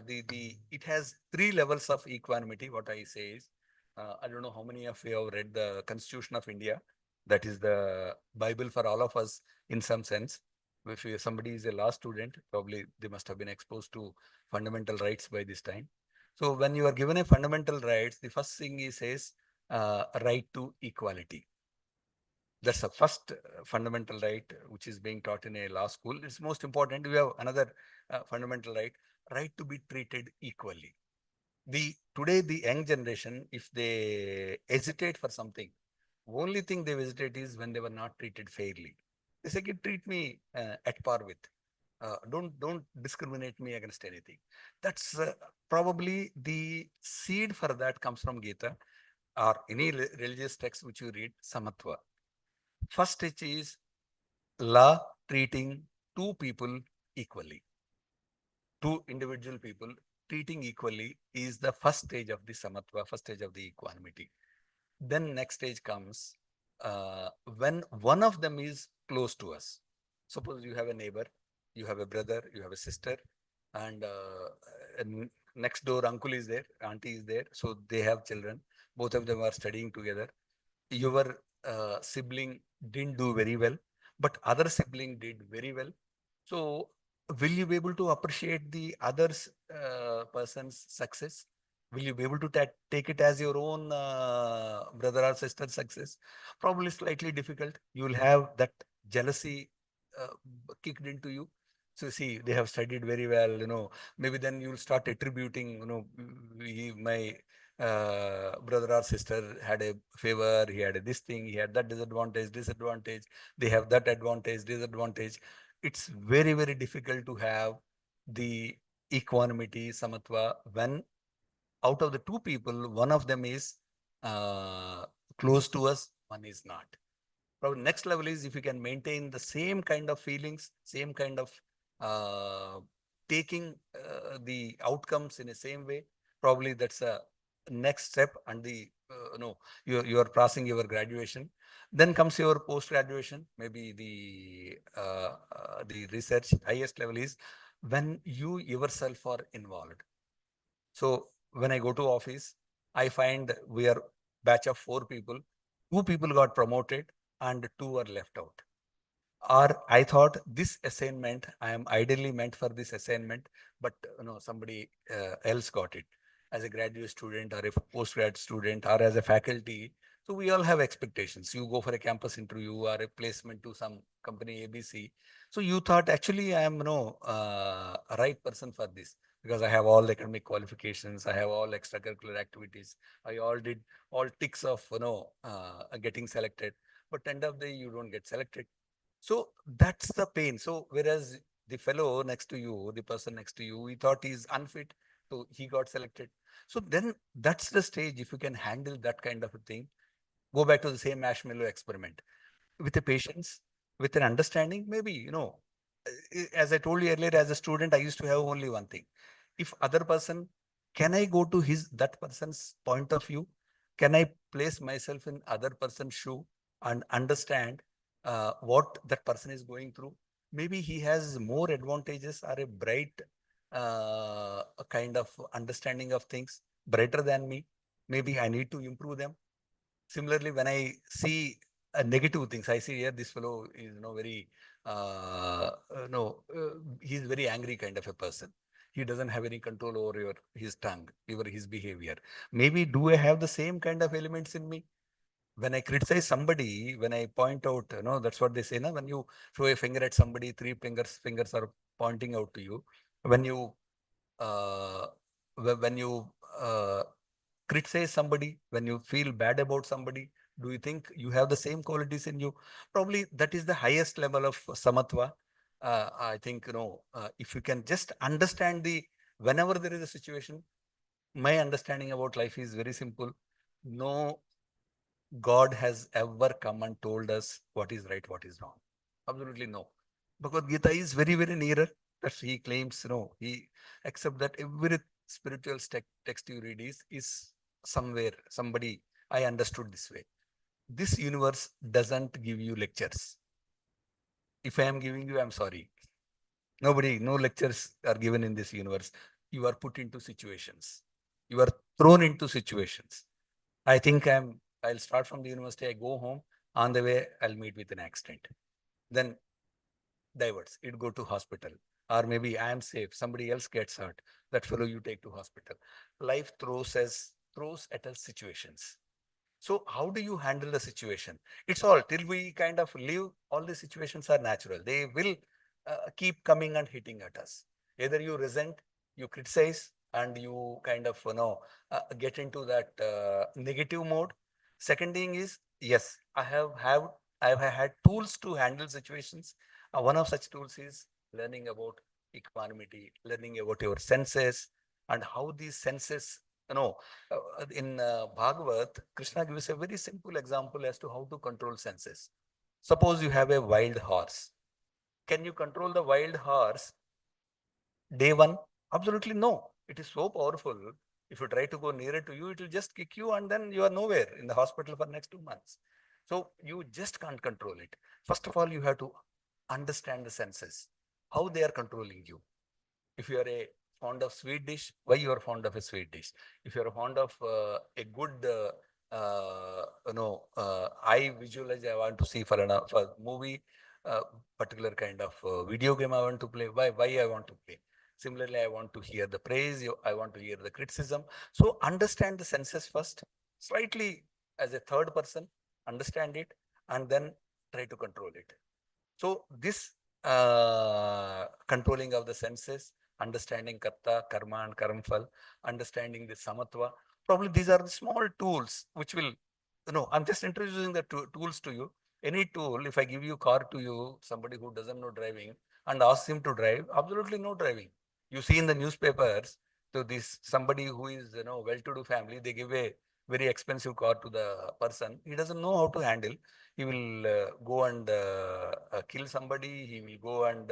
it has 3 levels of equanimity. What I say is, I don't know how many of you have read the Constitution of India. That is the Bible for all of us in some sense. If somebody is a law student, probably they must have been exposed to fundamental rights by this time. So when you are given a fundamental rights, the first thing he says, right to equality. That's the first fundamental right which is being taught in a law school. It's most important. We have another fundamental right to be treated equally. Today the young generation, if they hesitate for something, only thing they hesitate is when they were not treated fairly. They say, treat me at par with. Don't discriminate me against anything. That's probably the seed for that comes from Gita or any religious text which you read, Samatva. First stage is law treating two people equally. Two individual people treating equally is the first stage of the Samatva, first stage of the equanimity. Then next stage comes when one of them is close to us. Suppose you have a neighbor, you have a brother, you have a sister, and next door uncle is there, auntie is there. So they have children. Both of them are studying together. Your sibling didn't do very well, but other sibling did very well. So will you be able to appreciate the other's person's success? Will you be able to take it as your own brother or sister's success? Probably slightly difficult. You will have that jealousy uh, kicked into you. So see, they have studied very well, maybe then you'll start attributing, my brother or sister had a favor, he had this thing, he had that disadvantage, they have that advantage, disadvantage. It's very, very difficult to have the equanimity, samatva, when out of the two people, one of them is uh, close to us, one is not. Probably next level is if you can maintain the same kind of feelings, same kind of uh, taking the outcomes in the same way. Probably that's a next step, and you are passing your graduation. Then comes your post graduation. Maybe the research highest level is when you yourself are involved. So when I go to office, I find we are batch of 4 people. 2 people got promoted and 2 are left out. Or I thought this assignment, I am ideally meant for this assignment, but somebody else got it as a graduate student or a postgrad student or as a faculty. So we all have expectations. You go for a campus interview or a placement to some company ABC. So you thought actually I am a right person for this because I have all the academic qualifications. I have all extracurricular activities. I all did all ticks of getting selected. But end of the day, you don't get selected. So that's the pain. So whereas the fellow next to you, the person next to you, he thought he's unfit, so he got selected. So then that's the stage. If you can handle that kind of a thing, go back to the same marshmallow experiment with a patience, with an understanding. Maybe, as I told you earlier, as a student, I used to have only one thing. If other person, can I go to that person's point of view? Can I place myself in other person's shoe and understand what that person is going through? Maybe he has more advantages or a bright kind of understanding of things, brighter than me. Maybe I need to improve them. Similarly, when I see negative things, I see here this fellow is very he's very angry kind of a person. He doesn't have any control over his tongue, over his behavior. Maybe do I have the same kind of elements in me? When I criticize somebody, when I point out, that's what they say. Now, when you throw a finger at somebody, 3 fingers are pointing out to you. When you uh, when you criticize somebody, when you feel bad about somebody, do you think you have the same qualities in you? Probably that is the highest level of samatva. I think, if you can just understand whenever there is a situation, my understanding about life is very simple. No God has ever come and told us what is right, what is wrong. Absolutely no. Bhagavad Gita is very, very nearer that he claims, he except that every spiritual text you read is somewhere, somebody, I understood this way. This universe doesn't give you lectures. If I am giving you, I'm sorry. No lectures are given in this universe. You are put into situations. You are thrown into situations. I think I'll start from the university, I go home, on the way, I'll meet with an accident. Then diverts, it go to hospital. Or maybe I am safe, somebody else gets hurt. That fellow you take to hospital. Life throws at us situations. So how do you handle the situation? It's all till we kind of live, all the situations are natural. They will keep coming and hitting at us. Either you resent, you criticize, and you kind of, get into that negative mode. Second thing is, yes, I have had tools to handle situations. One of such tools is learning about equanimity, learning about your senses and how these senses, in Bhagavad, Krishna gives a very simple example as to how to control senses. Suppose you have a wild horse. Can you control the wild horse day one? Absolutely no. It is so powerful. If you try to go nearer to you, it will just kick you and then you are nowhere in the hospital for next 2 months. So you just can't control it. First of all, you have to understand the senses, how they are controlling you. If you are a fond of sweet dish, why you are fond of a sweet dish? If you are fond of a good, I visualize, I want to see for movie, particular kind of video game I want to play. Why I want to play? Similarly, I want to hear the praise. I want to hear the criticism. So understand the senses first, slightly as a third person, understand it, and then try to control it. So this controlling of the senses, understanding karta, karma, and karmfal, understanding the samatva. Probably these are the small tools which will, I'm just introducing the tools to you. Any tool, if I give you car to you, somebody who doesn't know driving, and ask him to drive, absolutely no driving. You see in the newspapers, to this somebody who is, well-to-do family, they give a very expensive car to the person. He doesn't know how to handle. He will go and kill somebody. He will go and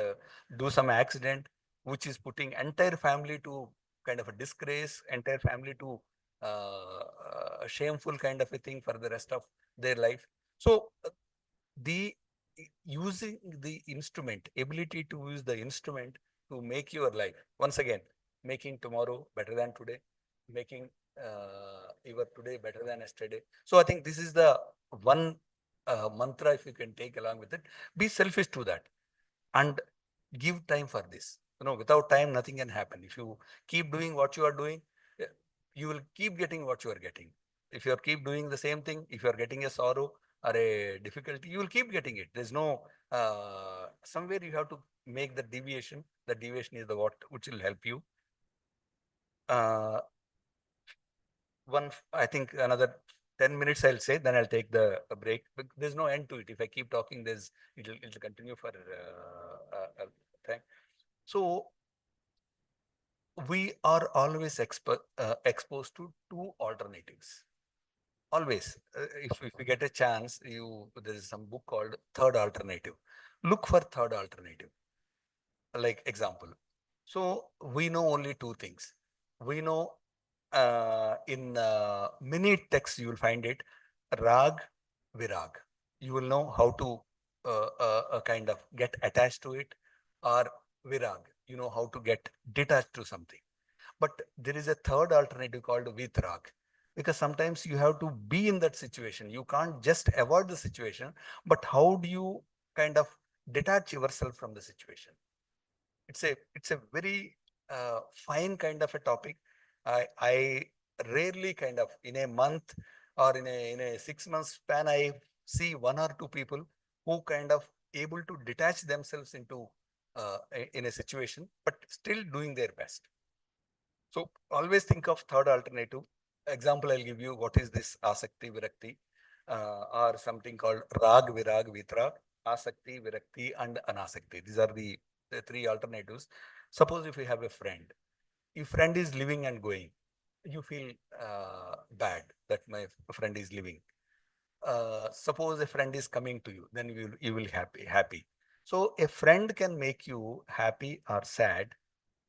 do some accident, which is putting entire family to kind of a disgrace, entire family to a shameful kind of a thing for the rest of their life. So the using the instrument, ability to use the instrument to make your life, once again, making tomorrow better than today, making your today better than yesterday. So I think this is the one mantra, if you can take along with it. Be selfish to that and give time for this. Without time, nothing can happen. If you keep doing what you are doing, you will keep getting what you are getting. If you are keep doing the same thing, if you are getting a sorrow or a difficulty, you will keep getting it. There's no, somewhere you have to make the deviation. The deviation is the what which will help you. I think another 10 minutes I'll say, then I'll take the a break. But there's no end to it. If I keep talking, it'll continue for time. So we are always exposed to two alternatives. Always, if we get a chance, there is some book called Third Alternative. Look for third alternative. Like example. So we know only two things. We know in many texts you will find it, rag, virag. You will know how to kind of get attached to it, or virag. You know how to get detached to something. But there is a third alternative called vitrag, because sometimes you have to be in that situation. You can't just avoid the situation, but how do you kind of detach yourself from the situation? It's a very fine kind of a topic. I rarely kind of in a month or in a 6 month span, I see one or two people who kind of able to detach themselves into in a situation, but still doing their best. So always think of third alternative. Example, I'll give you what is this asakti virakti, or something called rag virag vitrag, asakti virakti and anasakti. These are the three alternatives. Suppose if you have a friend, if friend is living and going, you feel bad that my friend is living. Suppose a friend is coming to you, then you will happy. So a friend can make you happy or sad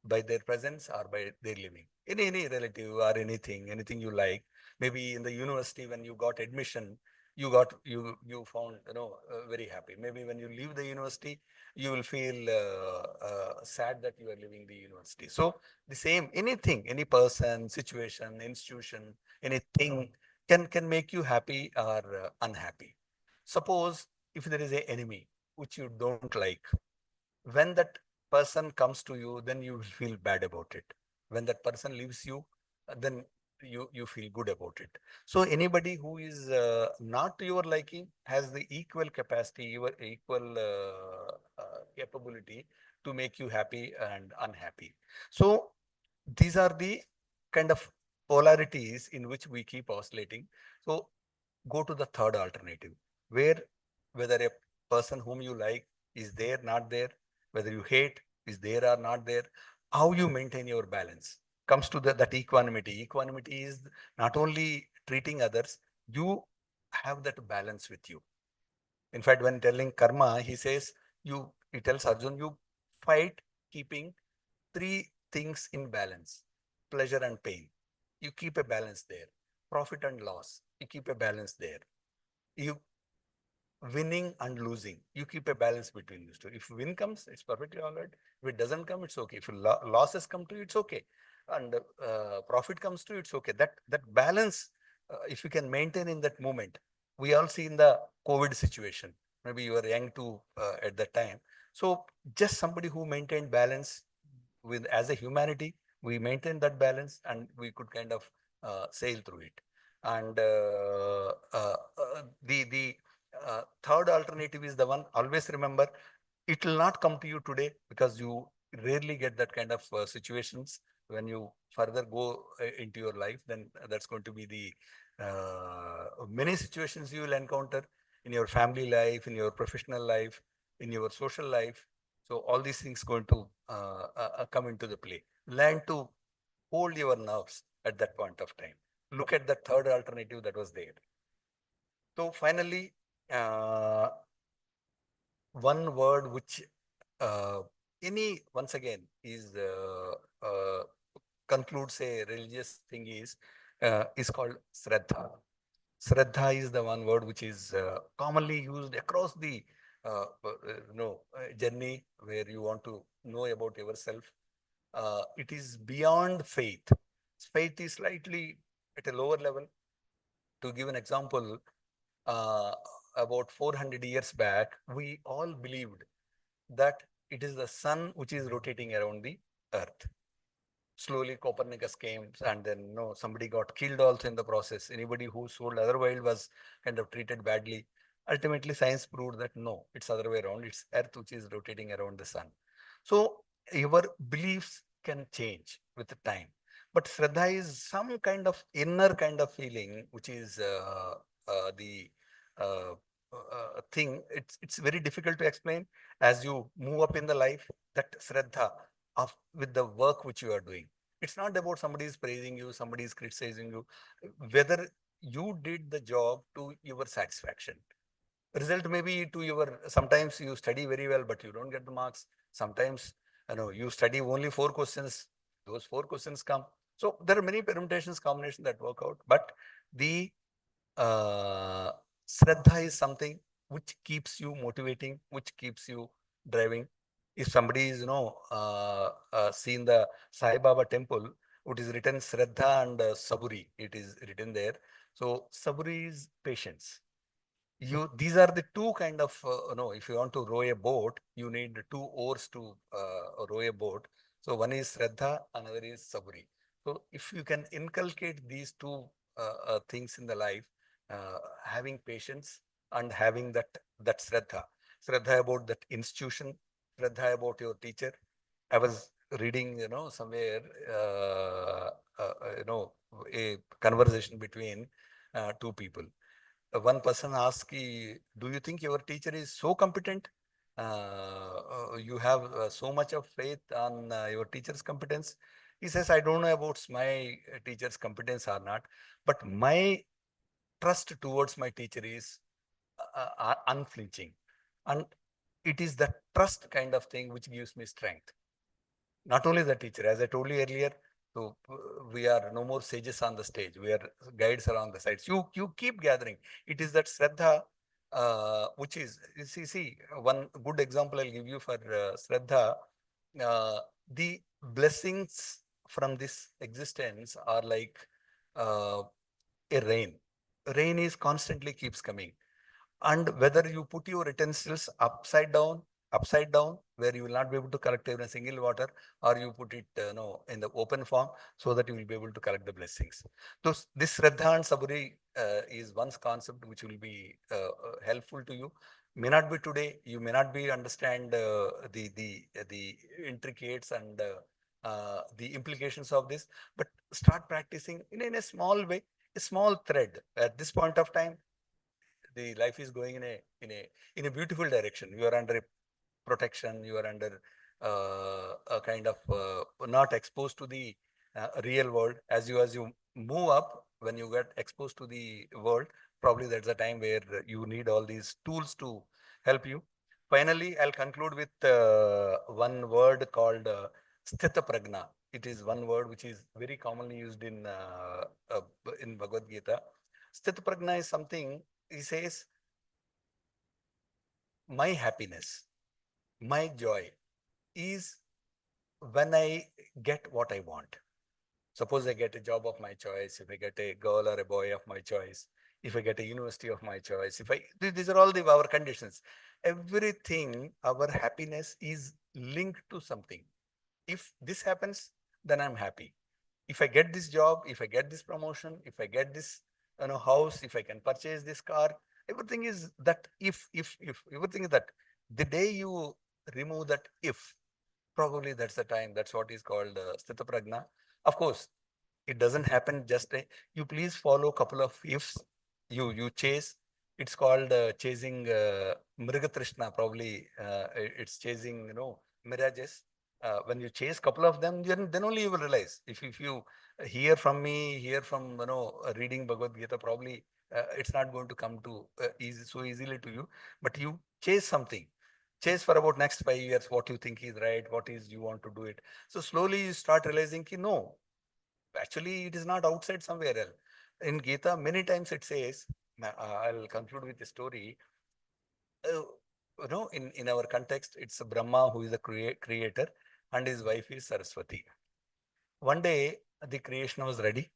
by their presence or by their living. Any relative or anything you like. Maybe in the university when you got admission, you found very happy. Maybe when you leave the university, you will feel sad that you are leaving the university. So the same, anything, any person, situation, institution, anything can make you happy or unhappy. Suppose if there is an enemy which you don't like, when that person comes to you, then you will feel bad about it. When that person leaves you, then you feel good about it. So anybody who is not to your liking has the equal capacity, your equal capability to make you happy and unhappy. So these are the kind of polarities in which we keep oscillating. So go to the third alternative, where whether a person whom you like is there, not there, whether you hate is there or not there, how you maintain your balance comes to that equanimity. Equanimity is not only treating others, you have that balance with you. In fact, when telling karma, he tells Arjun, you fight keeping three things in balance: pleasure and pain. You keep a balance there. Profit and loss. You keep a balance there. You winning and losing. You keep a balance between these two. If win comes, it's perfectly all right. If it doesn't come, it's okay. If losses come to you, it's okay. And profit comes to you, it's okay. That balance, if you can maintain in that moment, we all see in the COVID situation. Maybe you were young too at that time. So just somebody who maintained balance with as a humanity, we maintained that balance and we could kind of sail through it. And the third alternative is the one, always remember, it will not come to you today because you rarely get that kind of situations. When you further go into your life, then that's going to be the many situations you will encounter in your family life, in your professional life, in your social life. So all these things going to come into the play. Learn to hold your nerves at that point of time. Look at the third alternative that was there. So finally, uh, one word which once again is concludes a religious thing is called Shraddha. Shraddha is the one word which is commonly used across the journey where you want to know about yourself. It is beyond faith. Faith is slightly at a lower level. To give an example, uh, about 400 years back, we all believed that it is the sun which is rotating around the earth. Slowly Copernicus came, and then somebody got killed also in the process. Anybody who sold otherwise was kind of treated badly. Ultimately, science proved that no, it's other way around. It's earth which is rotating around the sun. So your beliefs can change with the time. But Shraddha is some kind of inner kind of feeling, which is the uh, thing. It's very difficult to explain as you move up in the life. That Shraddha of with the work which you are doing. It's not about somebody is praising you, somebody is criticizing you. Whether you did the job to your satisfaction. Result may be to your, sometimes you study very well, but you don't get the marks. Sometimes, you study only 4 questions, those 4 questions come. So there are many permutations, combinations that work out, but the uh, Shraddha is something which keeps you motivating, which keeps you driving. If somebody is, seen the Sai Baba temple, it is written Shraddha and Saburi, it is written there. So Saburi is patience. These are the two kind of, if you want to row a boat, you need two oars to row a boat. So one is Shraddha, another is Saburi. So if you can inculcate these two things in the life, having patience and having that Shraddha about that institution, Shraddha about your teacher. I was reading, somewhere, a conversation between two people. One person asked, do you think your teacher is so competent? You have so much of faith on your teacher's competence? He says, I don't know about my teacher's competence or not, but my trust towards my teacher is unflinching. And it is the trust kind of thing which gives me strength. Not only the teacher, as I told you earlier, so we are no more sages on the stage. We are guides along the sides. You keep gathering. It is that Shraddha, which is, see, one good example I'll give you for Shraddha. The blessings from this existence are like uh, a rain. Rain is constantly keeps coming. And whether you put your utensils upside down upside down, where you will not be able to collect even a single water, or you put it in the open form, so that you will be able to collect the blessings. So this Shraddha and Saburi is one concept which will be helpful to you. May not be today, you may not be understand the intricates and the implications of this, but start practicing in a small way, a small thread. At this point of time, the life is going in a beautiful direction. You are under protection, you are under a kind of not exposed to the real world. As you move up, when you get exposed to the world, probably that's the time where you need all these tools to help you. Finally, I'll conclude with one word called sthita pragna. It is one word which is very commonly used in Bhagavad Gita. Sthita pragna is something, he says, my happiness, my joy is when I get what I want. Suppose I get a job of my choice, if I get a girl or a boy of my choice, if I get a university of my choice, these are all our conditions. Everything, our happiness is linked to something. If this happens, then I'm happy. If I get this job, if I get this promotion, if I get this house, if I can purchase this car, everything is that if everything is that. The day you remove that if, probably that's the time. That's what is called sthita pragna. Of course, it doesn't happen just you please follow couple of ifs. You chase. It's called chasing mrigatrishna. Probably it's chasing mirages. When you chase couple of them, then only you will realize. If you hear from me, hear from reading Bhagavad Gita, probably it's not going to come to so easily to you. But you chase something. Chase for about next 5 years what you think is right, what is you want to do it. So slowly you start realizing no, actually it is not outside somewhere else. In Gita, many times it says, I'll conclude with a story. Uh, in our context, it's Brahma who is the creator, and his wife is Saraswati. One day, the creation was ready,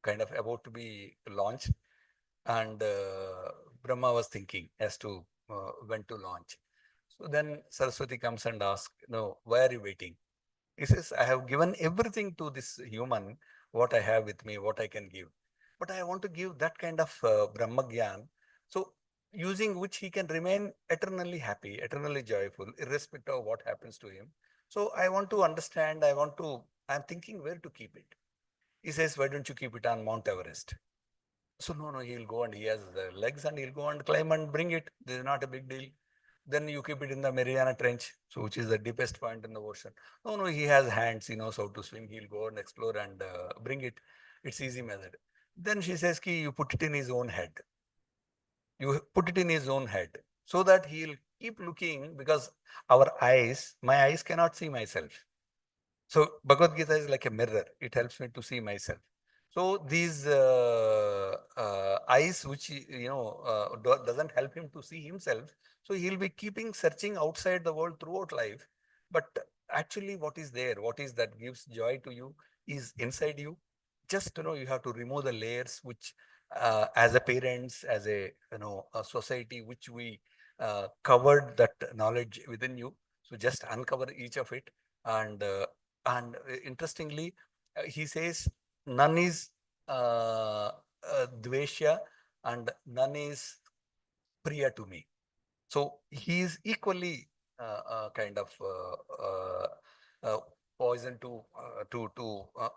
kind of about to be launched, and Brahma was thinking as to when to launch. So then Saraswati comes and asks, no, why are you waiting? He says, I have given everything to this human, what I have with me, what I can give. But I want to give that kind of Brahma Gyan, so using which he can remain eternally happy, eternally joyful, irrespective of what happens to him. So I want to understand, I'm thinking where to keep it. He says, why don't you keep it on Mount Everest? So no, he'll go and he has the legs and he'll go and climb and bring it. This is not a big deal. Then you keep it in the Mariana Trench, so which is the deepest point in the ocean. No, he has hands, he knows how to swim. He'll go and explore and bring it. It's easy method. Then she says, ki, you put it in his own head. You put it in his own head so that he'll keep looking, because my eyes cannot see myself. So Bhagavad Gita is like a mirror. It helps me to see myself. So these eyes, which doesn't help him to see himself, so he'll be keeping searching outside the world throughout life. But actually, what is there? What is that gives joy to you is inside you. Just you have to remove the layers, which as a parents, as a a society, which we covered that knowledge within you. So just uncover each of it, and interestingly, he says none is dvesha and none is priya to me. So he is equally kind of poison to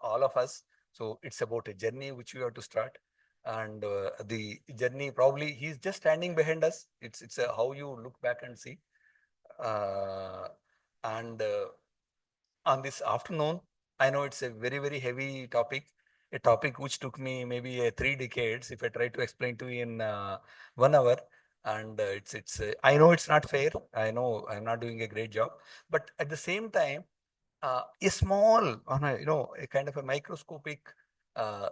all of us. So it's about a journey which we have to start, and the journey, probably he's just standing behind us. It's how you look back and see, and on this afternoon, I know it's a very, very heavy topic, a topic which took me maybe 3 decades if I try to explain to you in 1 hour. And I know it's not fair. I know I'm not doing a great job, but at the same time, a small, a kind of a microscopic uh,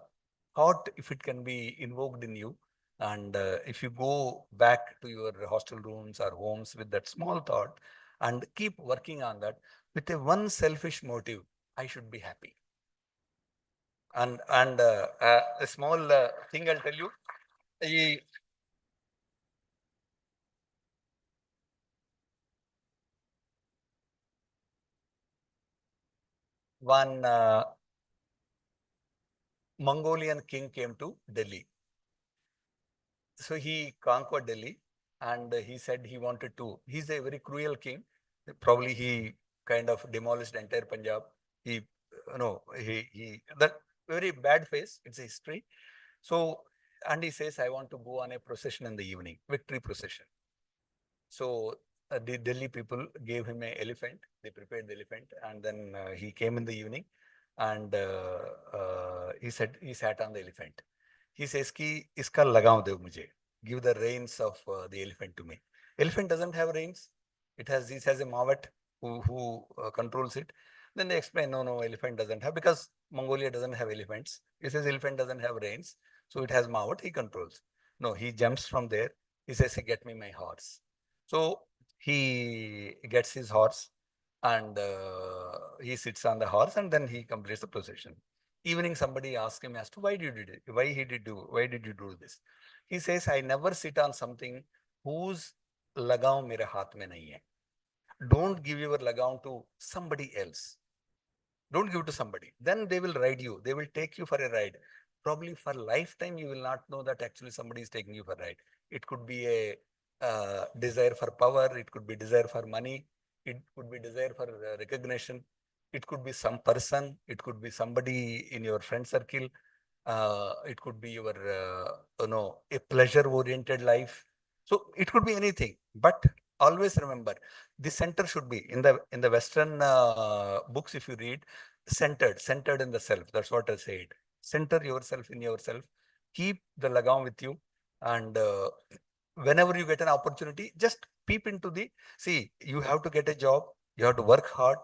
thought, if it can be invoked in you, and if you go back to your hostel rooms or homes with that small thought and keep working on that with a one selfish motive, I should be happy. And a small thing I'll tell you. I- one Mongolian king came to Delhi. So he conquered Delhi, and he said he wanted to. He's a very cruel king. Probably he kind of demolished entire Punjab. He, he that very bad phase. It's a history. So, and he says, I want to go on a procession in the evening, victory procession. So the Delhi people gave him an elephant. They prepared the elephant, and then he came in the evening, and he sat on the elephant. He says, "Ki iska lagaon do mujhe. Give the reins of the elephant to me." Elephant doesn't have reins. This has a mavat who controls it. Then they explain, no, elephant doesn't have, because Mongolia doesn't have elephants. He says elephant doesn't have reins, so it has mavat. He controls. No, he jumps from there. He says, "Get me my horse." So he gets his horse, and he sits on the horse, and then he completes the procession. Evening, somebody asks him as to why did you do this? He says, I never sit on something whose lagaon mere haath mein nahi hai. Don't give your lagaon to somebody else. Don't give it to somebody. Then they will ride you. They will take you for a ride. Probably for lifetime, you will not know that actually somebody is taking you for a ride. It could be a desire for power. It could be desire for money. It could be desire for recognition. It could be some person. It could be somebody in your friend circle. It could be your, a pleasure-oriented life. So it could be anything. But always remember, the center should be in the Western books. If you read, centered in the self. That's what I said. Center yourself in yourself. Keep the lagaon with you, and whenever you get an opportunity, just peep into the. See, you have to get a job. You have to work hard.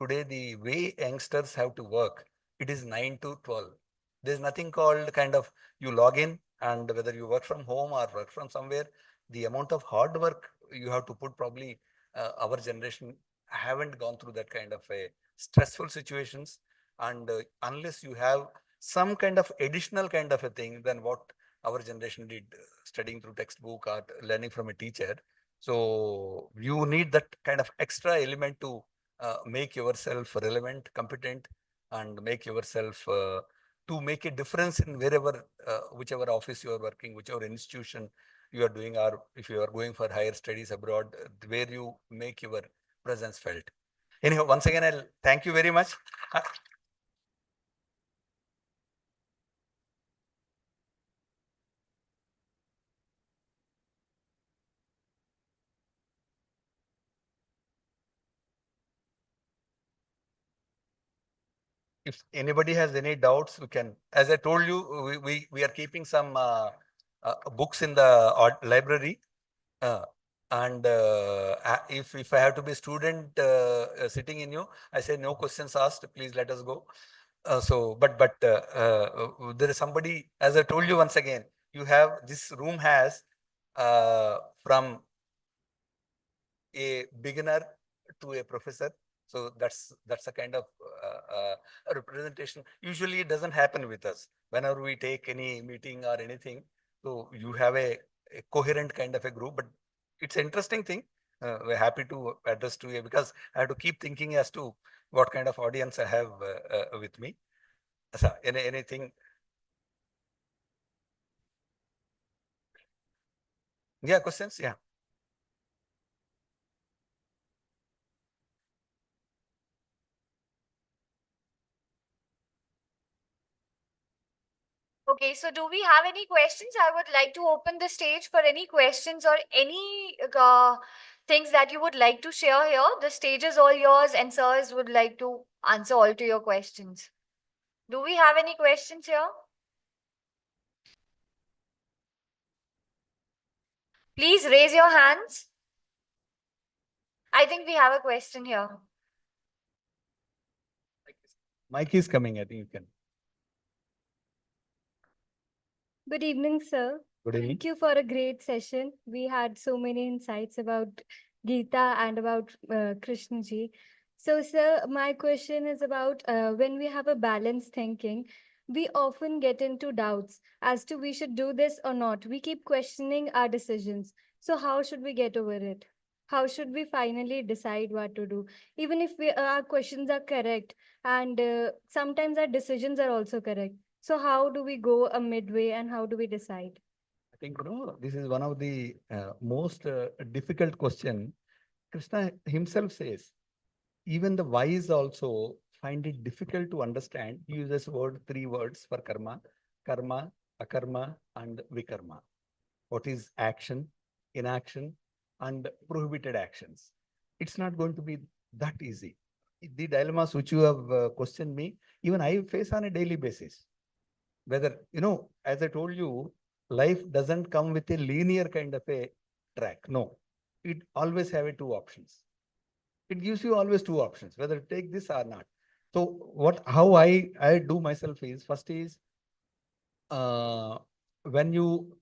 Today, the way youngsters have to work, it is 9 to 12. There's nothing called kind of you log in, and whether you work from home or work from somewhere, the amount of hard work you have to put, probably our generation haven't gone through that kind of a stressful situations. And unless you have some kind of additional kind of a thing than what our generation did, studying through textbook or learning from a teacher. So you need that kind of extra element to make yourself relevant, competent, and make yourself to make a difference in wherever, whichever office you are working, whichever institution you are doing, or if you are going for higher studies abroad, where you make your presence felt. Anyhow, once again, I'll thank you very much. If anybody has any doubts, we can, as I told you, we are keeping some books in the library. And if I have to be a student sitting in you, I say no questions asked, please let us go. But there is somebody, as I told you once again, this room has from a beginner to a professor. So that's a kind of representation. Usually it doesn't happen with us. Whenever we take any meeting or anything, so you have a coherent kind of a group. But it's an interesting thing. We're happy to address to you, because I have to keep thinking as to what kind of audience I have with me. So anything? Yeah, questions? Yeah. Okay, so do we have any questions? I would like to open the stage for any questions or any things that you would like to share here. The stage is all yours, and sirs would like to answer all to your questions. Do we have any questions here? Please raise your hands. I think we have a question here. Mike is coming. I think you can. Good evening, sir. Good evening. Thank you for a great session. We had so many insights about Gita and about Krishna ji. So, sir, my question is about when we have a balanced thinking, we often get into doubts as to we should do this or not. We keep questioning our decisions. So, how should we get over it? how should we finally decide what to do? Even if our questions are correct, and sometimes our decisions are also correct. So how do we go a midway, and how do we decide? I think, this is one of the most difficult question. Krishna himself says, even the wise also find it difficult to understand. He uses three words for karma: karma, akarma, and vikarma. What is action, inaction, and prohibited actions? It's not going to be that easy. The dilemmas which you have questioned me, even I face on a daily basis. Whether, as I told you, life doesn't come with a linear kind of a track. No, it always have a two options. It gives you always two options, whether to take this or not. So how I do myself is, first is, when you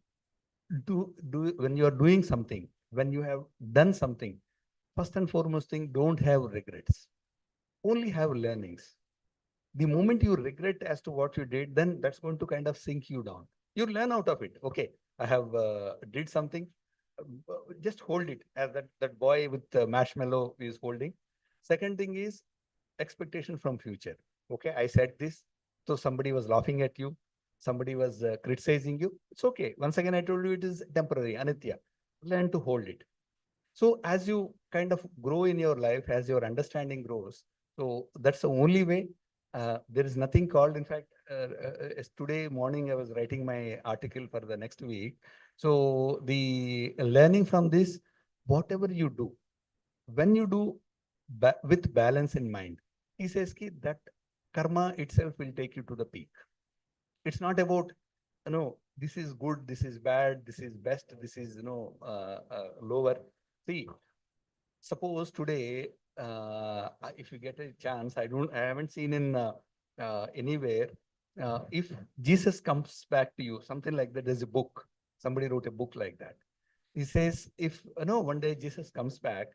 when you are doing something, when you have done something, first and foremost thing, don't have regrets. Only have learnings. The moment you regret as to what you did, then that's going to kind of sink you down. You learn out of it. Okay, I have did something. Just hold it as that boy with the marshmallow is holding. Second thing is expectation from future. Okay, I said this, so somebody was laughing at you, somebody was criticizing you. It's okay. Once again, I told you it is temporary, anitya. Learn to hold it. So as you kind of grow in your life, as your understanding grows, so that's the only way. There is nothing called, in fact, today morning I was writing my article for the next week. So the learning from this, whatever you do, when you do with balance in mind, he says that karma itself will take you to the peak. It's not about, this is good, this is bad, this is best, this is, lower. See, suppose today, if you get a chance, I haven't seen in anywhere, if Jesus comes back to you, something like that. There's a book, somebody wrote a book like that. He says, if one day Jesus comes back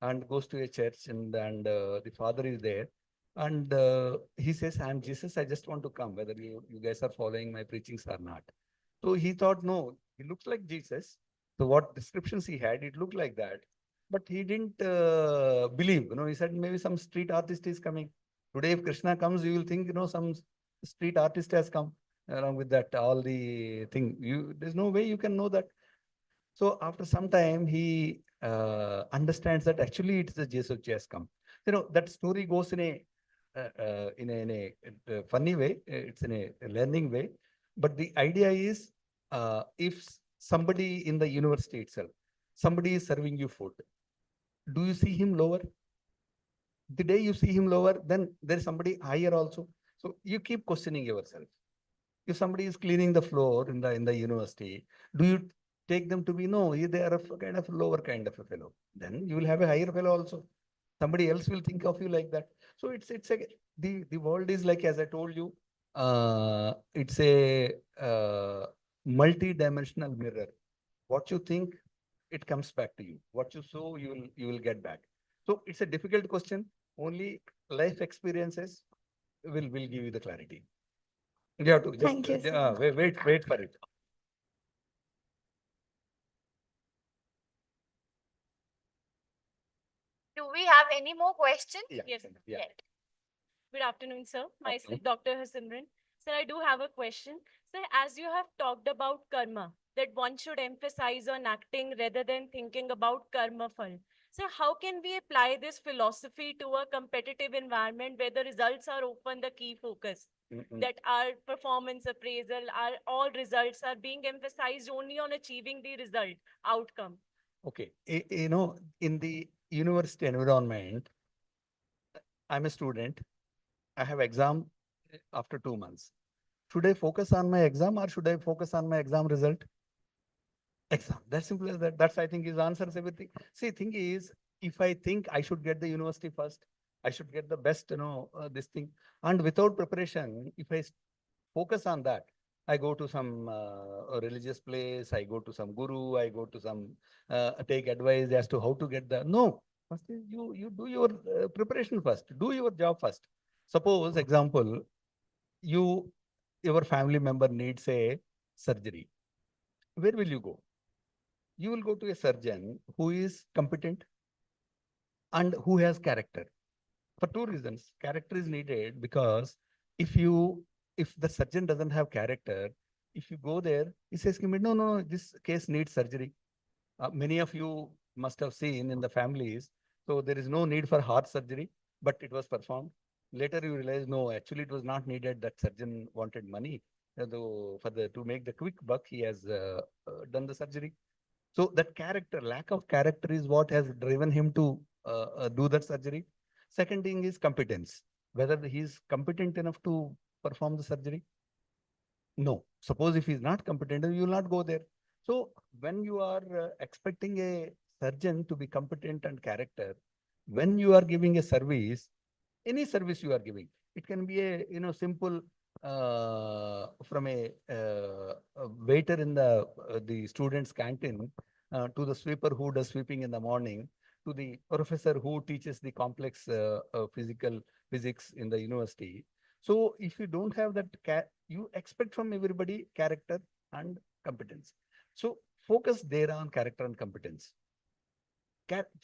and goes to a church, and the father is there, and he says, I'm Jesus, I just want to come, whether you guys are following my preachings or not. So he thought, no, he looks like Jesus. So what descriptions he had, it looked like that. But he didn't believe. He said, maybe some street artist is coming. Today, if Krishna comes, you will think, some street artist has come along with that, all the thing. There's no way you can know that. So after some time, he understands that actually it's the Jesus who has come. That story goes in a funny way. It's in a learning way. But the idea is, if somebody in the university itself, somebody is serving you food, do you see him lower? The day you see him lower, then there is somebody higher also. So you keep questioning yourself. If somebody is cleaning the floor in the university, do you take them to be, no, they are a kind of lower kind of a fellow? Then you will have a higher fellow also. Somebody else will think of you like that. So the world is like, as I told you, it's a multi-dimensional mirror. What you think, it comes back to you. What you sow, you will get back. So it's a difficult question. Only life experiences will give you the clarity. You have to just Thank you, sir. wait for it. Do we have any more questions? Yeah. Yes. Yeah. Good afternoon, sir. Myself, Dr. Hasimran. Sir, I do have a question. Sir, as you have talked about karma, that one should emphasize on acting rather than thinking about karma phal. Sir, how can we apply this philosophy to a competitive environment where the results are often the key focus? That our performance appraisal, our all results are being emphasized only on achieving the result outcome. Okay. In the university environment, I'm a student. I have exam after 2 months. Should I focus on my exam or should I focus on my exam result? Exam. That's simple as that. That's, I think, is answers everything. See, thing is, if I think I should get the university first, I should get the best, this thing. And without preparation, if I focus on that, I go to some religious place, I go to some guru, I go to some, take advice as to how to get the, no. First is you do your preparation first, do your job first. Suppose, example, your family member needs a surgery. Where will you go? You will go to a surgeon who is competent, and who has character. For two reasons. Character is needed because if the surgeon doesn't have character, if you go there, he says, no, no, no, this case needs surgery. Many of you must have seen in the families, so there is no need for heart surgery, but it was performed. Later you realize, no, actually it was not needed. That surgeon wanted money. To make the quick buck, he has done the surgery. So that character, lack of character is what has driven him to do that surgery. Second thing is competence. Whether he is competent enough to perform the surgery. No. Suppose if he's not competent, you will not go there. So when you are expecting a surgeon to be competent and character, when you are giving a service, any service you are giving, it can be a simple from a waiter in the students' canteen to the sweeper who does sweeping in the morning, to the professor who teaches the complex physics in the university. So if you don't have that, you expect from everybody character and competence. So focus there on character and competence.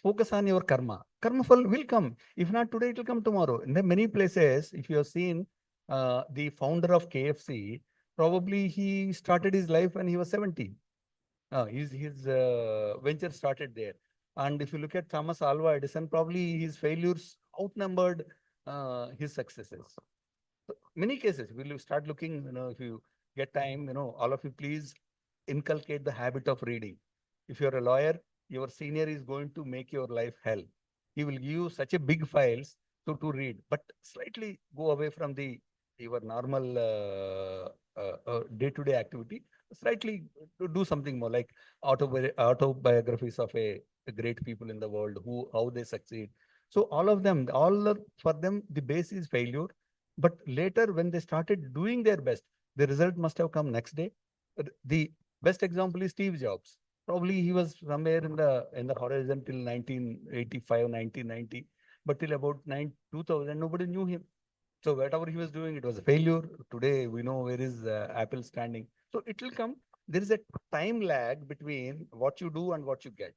Focus on your karma. Karma will come. If not today, it will come tomorrow. In the many places, if you have seen the founder of KFC, probably he started his life when he was 17. His venture started there. And if you look at Thomas Alva Edison, probably his failures outnumbered his successes. So many cases, will you start looking, if you get time, all of you please inculcate the habit of reading. If you're a lawyer, your senior is going to make your life hell. He will give you such a big files to read, but slightly go away from your normal day-to-day activity, slightly to do something more like autobiographies of a great people in the world, how they succeed. So all of them, for them, the base is failure. But later, when they started doing their best, the result must have come next day. The best example is Steve Jobs. Probably he was somewhere in the horizon till 1985, 1990, but till about 2000, nobody knew him. So whatever he was doing, it was a failure. Today, we know where is Apple standing. So it will come. There is a time lag between what you do and what you get.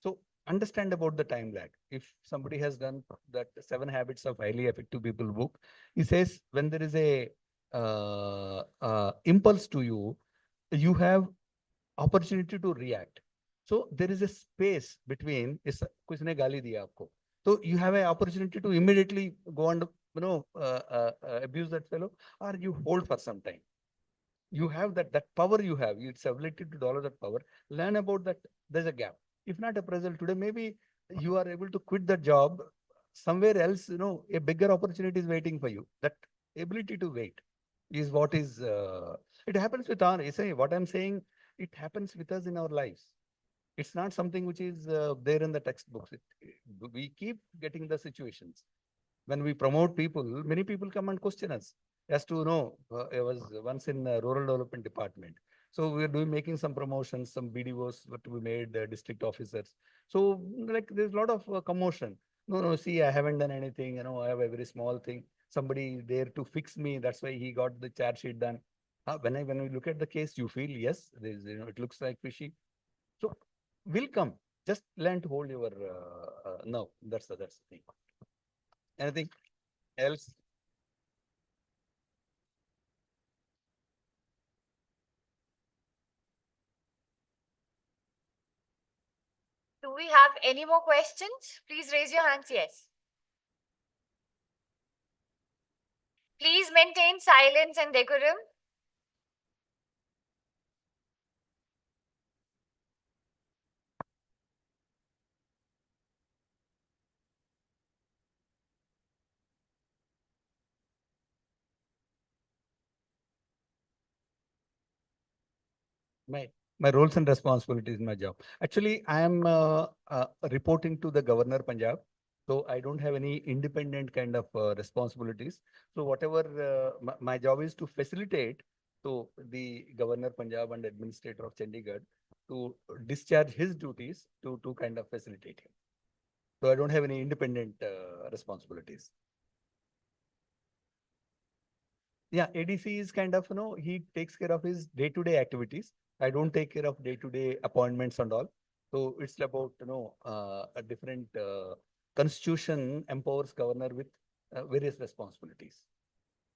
So understand about the time lag. If somebody has done that 7 Habits of Highly Effective People book, he says when there is a impulse to you, you have opportunity to react. So there is a space between किसने गाली दिया आपको, so you have an opportunity to immediately go and abuse that fellow, or you hold for some time. You have that power, you have its ability to develop that power. Learn about that. There's a gap. If not appraisal today, maybe you are able to quit the job somewhere else. A bigger opportunity is waiting for you. That ability to wait is what is. It happens with our. What I'm saying, it happens with us in our lives. It's not something which is there in the textbooks. We keep getting the situations. When we promote people, many people come and question us. As to know, I was once in rural development department. So we are making some promotions, some BDOs, what we made district officers. So like there's a lot of commotion. No, see, I haven't done anything. I have a very small thing. Somebody there to fix me. That's why he got the charge sheet done. When we look at the case, you feel yes, there's, it looks like fishy. So will come. Just learn to hold your no. That's the thing. Anything else? Do we have any more questions? Please raise your hands. Yes. Please maintain silence and decorum. My roles and responsibilities in my job. Actually, I am reporting to the Governor Punjab. So I don't have any independent kind of responsibilities. So whatever my job is to facilitate to the Governor Punjab and Administrator of Chandigarh to discharge his duties to kind of facilitate him. So I don't have any independent responsibilities. Yeah, ADC is kind of, he takes care of his day-to-day activities. I don't take care of day-to-day appointments and all. So it's about, a different constitution empowers governor with various responsibilities.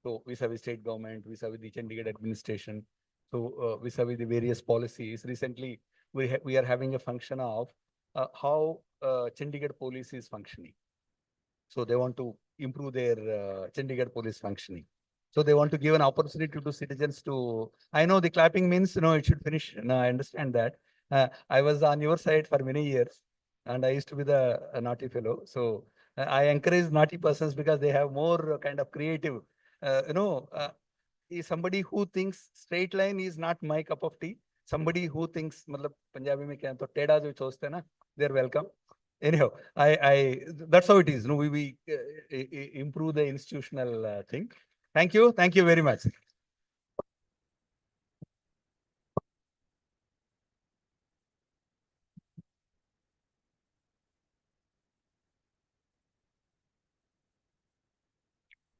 So vis-a-vis state government, vis-a-vis the Chandigarh administration, so vis-a-vis the various policies. Recently, we are having a function of how Chandigarh police is functioning. So they want to improve their Chandigarh police functioning. So they want to give an opportunity to citizens to. I know the clapping means it should finish. No, I understand that. I was on your side for many years, and I used to be the naughty fellow. So I encourage naughty persons because they have more kind of creative. Is somebody who thinks straight line is not my cup of tea. Somebody who thinks, मतलब पंजाबी में क्या है तो टेढ़ा जो सोचते हैं ना, they're welcome. Anyhow, that's how it is. No, we improve the institutional thing. Thank you very much.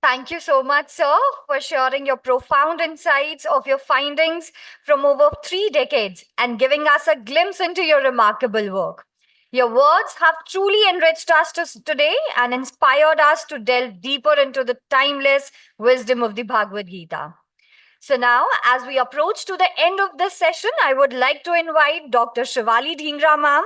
Thank you so much, sir, for sharing your profound insights of your findings from over 3 decades and giving us a glimpse into your remarkable work. Your words have truly enriched us today and inspired us to delve deeper into the timeless wisdom of the Bhagavad Gita. So now, as we approach to the end of this session, I would like to invite Dr. Shivali Dhingra ma'am,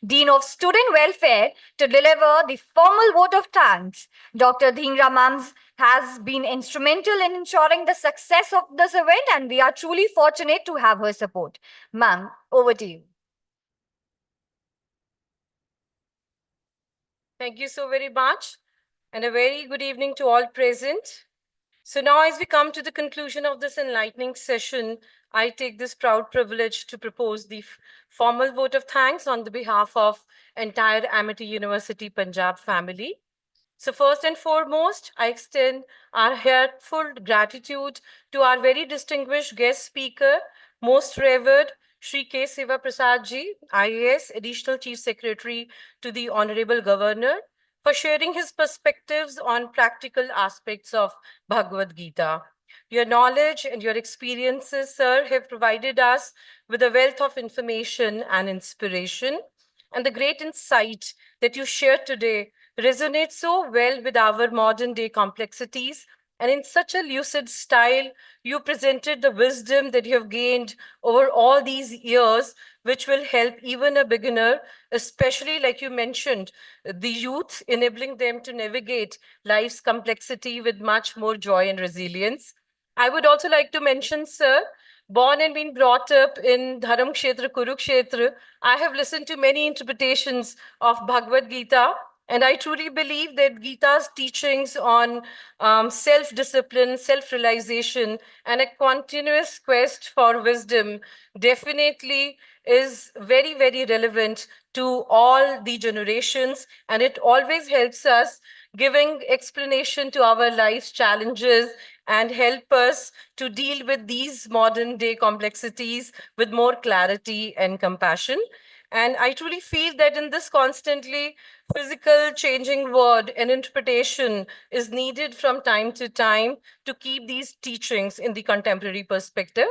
Dean of Student Welfare, to deliver the formal vote of thanks. Dr. Dhingra ma'am has been instrumental in ensuring the success of this event, and we are truly fortunate to have her support. Ma'am, over to you. Thank you so very much, and a very good evening to all present. So now, as we come to the conclusion of this enlightening session, I take this proud privilege to propose the formal vote of thanks on the behalf of entire Amity University Punjab family. So first and foremost, I extend our heartfelt gratitude to our very distinguished guest speaker, most revered Shri K. Siva Prasad ji, IAS, Additional Chief Secretary to the Honorable Governor, for sharing his perspectives on practical aspects of Bhagavad Gita. Your knowledge and your experiences, sir, have provided us with a wealth of information and inspiration. And the great insight that you shared today resonates so well with our modern day complexities. And in such a lucid style, you presented the wisdom that you have gained over all these years, which will help even a beginner, especially like you mentioned, the youth, enabling them to navigate life's complexity with much more joy and resilience. I would also like to mention, sir, born and been brought up in Dharam Kshetra, Kurukshetra, I have listened to many interpretations of Bhagavad Gita, and I truly believe that Gita's teachings on self-discipline, self-realization, and a continuous quest for wisdom definitely is very, very relevant to all the generations, and it always helps us giving explanation to our life's challenges and help us to deal with these modern day complexities with more clarity and compassion. And I truly feel that in this constantly physical changing world, an interpretation is needed from time to time to keep these teachings in the contemporary perspective.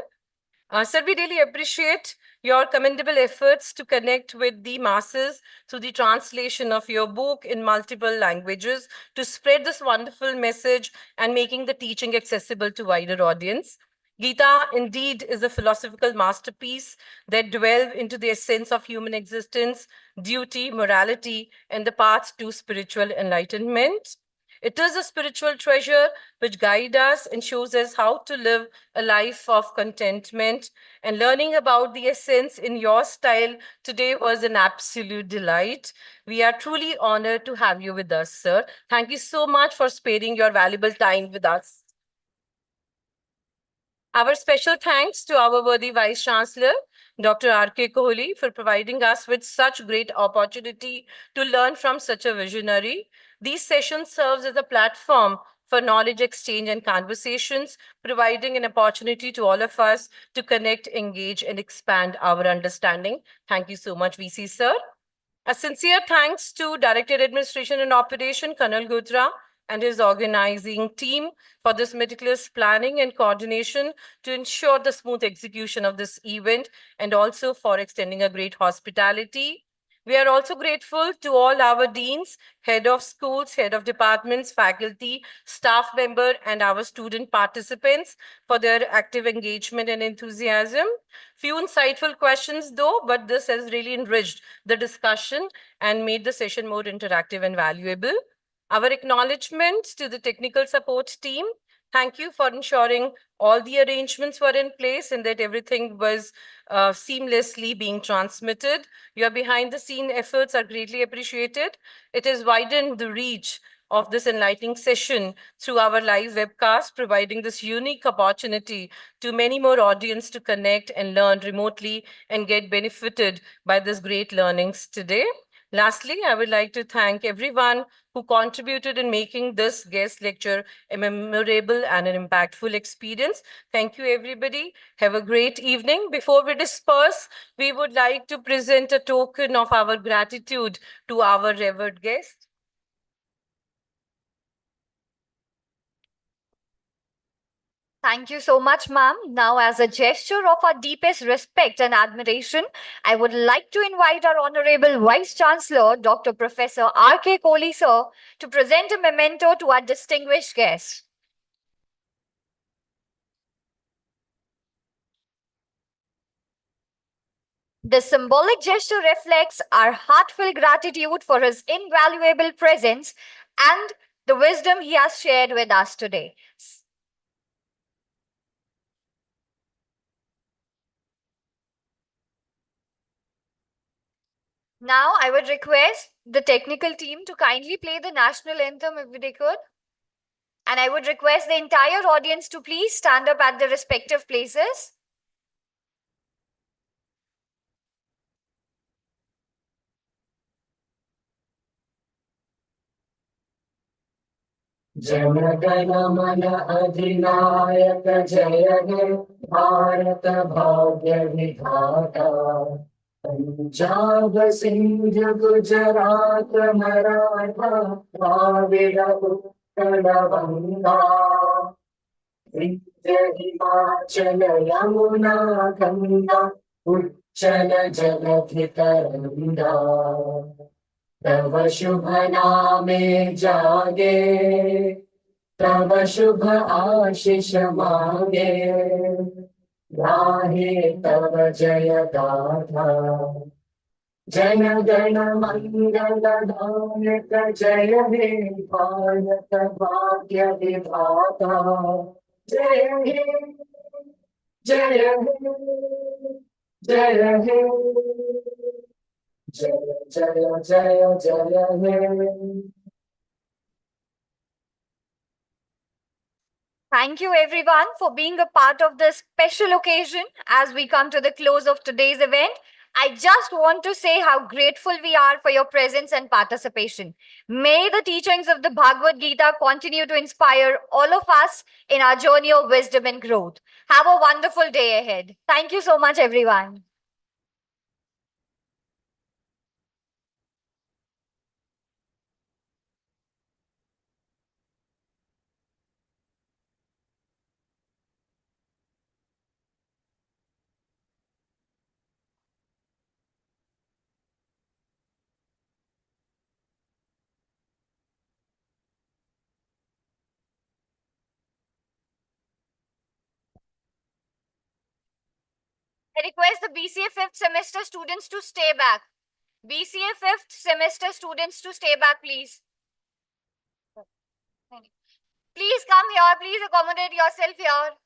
Sir, we really appreciate your commendable efforts to connect with the masses through the translation of your book in multiple languages to spread this wonderful message and making the teaching accessible to wider audience. Gita indeed is a philosophical masterpiece that delves into the essence of human existence, duty, morality, and the path to spiritual enlightenment. It is a spiritual treasure which guides us and shows us how to live a life of contentment. And learning about the essence in your style today was an absolute delight. We are truly honored to have you with us, sir. Thank you so much for sparing your valuable time with us. Our special thanks to our worthy Vice Chancellor, Dr. R.K. Kohli, for providing us with such great opportunity to learn from such a visionary. These sessions serves as a platform for knowledge exchange and conversations, providing an opportunity to all of us to connect, engage, and expand our understanding. Thank you so much, VC sir. A sincere thanks to Director Administration and Operation, Kanal Gutra, and his organizing team for this meticulous planning and coordination to ensure the smooth execution of this event, and also for extending a great hospitality. We are also grateful to all our deans, head of schools, head of departments, faculty, staff member, and our student participants for their active engagement and enthusiasm. Few insightful questions though, but this has really enriched the discussion and made the session more interactive and valuable. Our acknowledgements to the technical support team. Thank you for ensuring all the arrangements were in place and that everything was seamlessly being transmitted. Your behind the scene efforts are greatly appreciated. It has widened the reach of this enlightening session through our live webcast, providing this unique opportunity to many more audience to connect and learn remotely and get benefited by this great learnings today. Lastly, I would like to thank everyone who contributed in making this guest lecture a memorable and an impactful experience. Thank you, everybody. Have a great evening. Before we disperse, we would like to present a token of our gratitude to our revered guest. Thank you so much, ma'am. Now, as a gesture of our deepest respect and admiration, I would like to invite our Honorable Vice Chancellor, Dr. Professor R.K. Kohli, sir, to present a memento to our distinguished guests. The symbolic gesture reflects our heartfelt gratitude for his invaluable presence and the wisdom he has shared with us today. Now, I would request the technical team to kindly play the national anthem if they could. And I would request the entire audience to please stand up at their respective places. जनगण मन अधिनायक जय हे भारत भाग्य विधाता पंजाब सिंध गुजरात मराठा द्राविड उत्कल बंगा विंध्य हिमाचल यमुना गंगा उच्चल जलधि तरंगा तव शुभ नामे जागे तव शुभ आशीष मांगे गाहे तव जय गाथा जन गण मंगल दायक जय हे भारत भाग्य विधाता जय हे जय हे जय हे जय जय जय जय हे Thank you, everyone, for being a part of this special occasion as we come to the close of today's event. I just want to say how grateful we are for your presence and participation. May the teachings of the Bhagavad Gita continue to inspire all of us in our journey of wisdom and growth. Have a wonderful day ahead. Thank you so much, everyone. I request the BCA 5th semester students to stay back. BCA 5th semester students to stay back, please. Please come here. Please accommodate yourself here.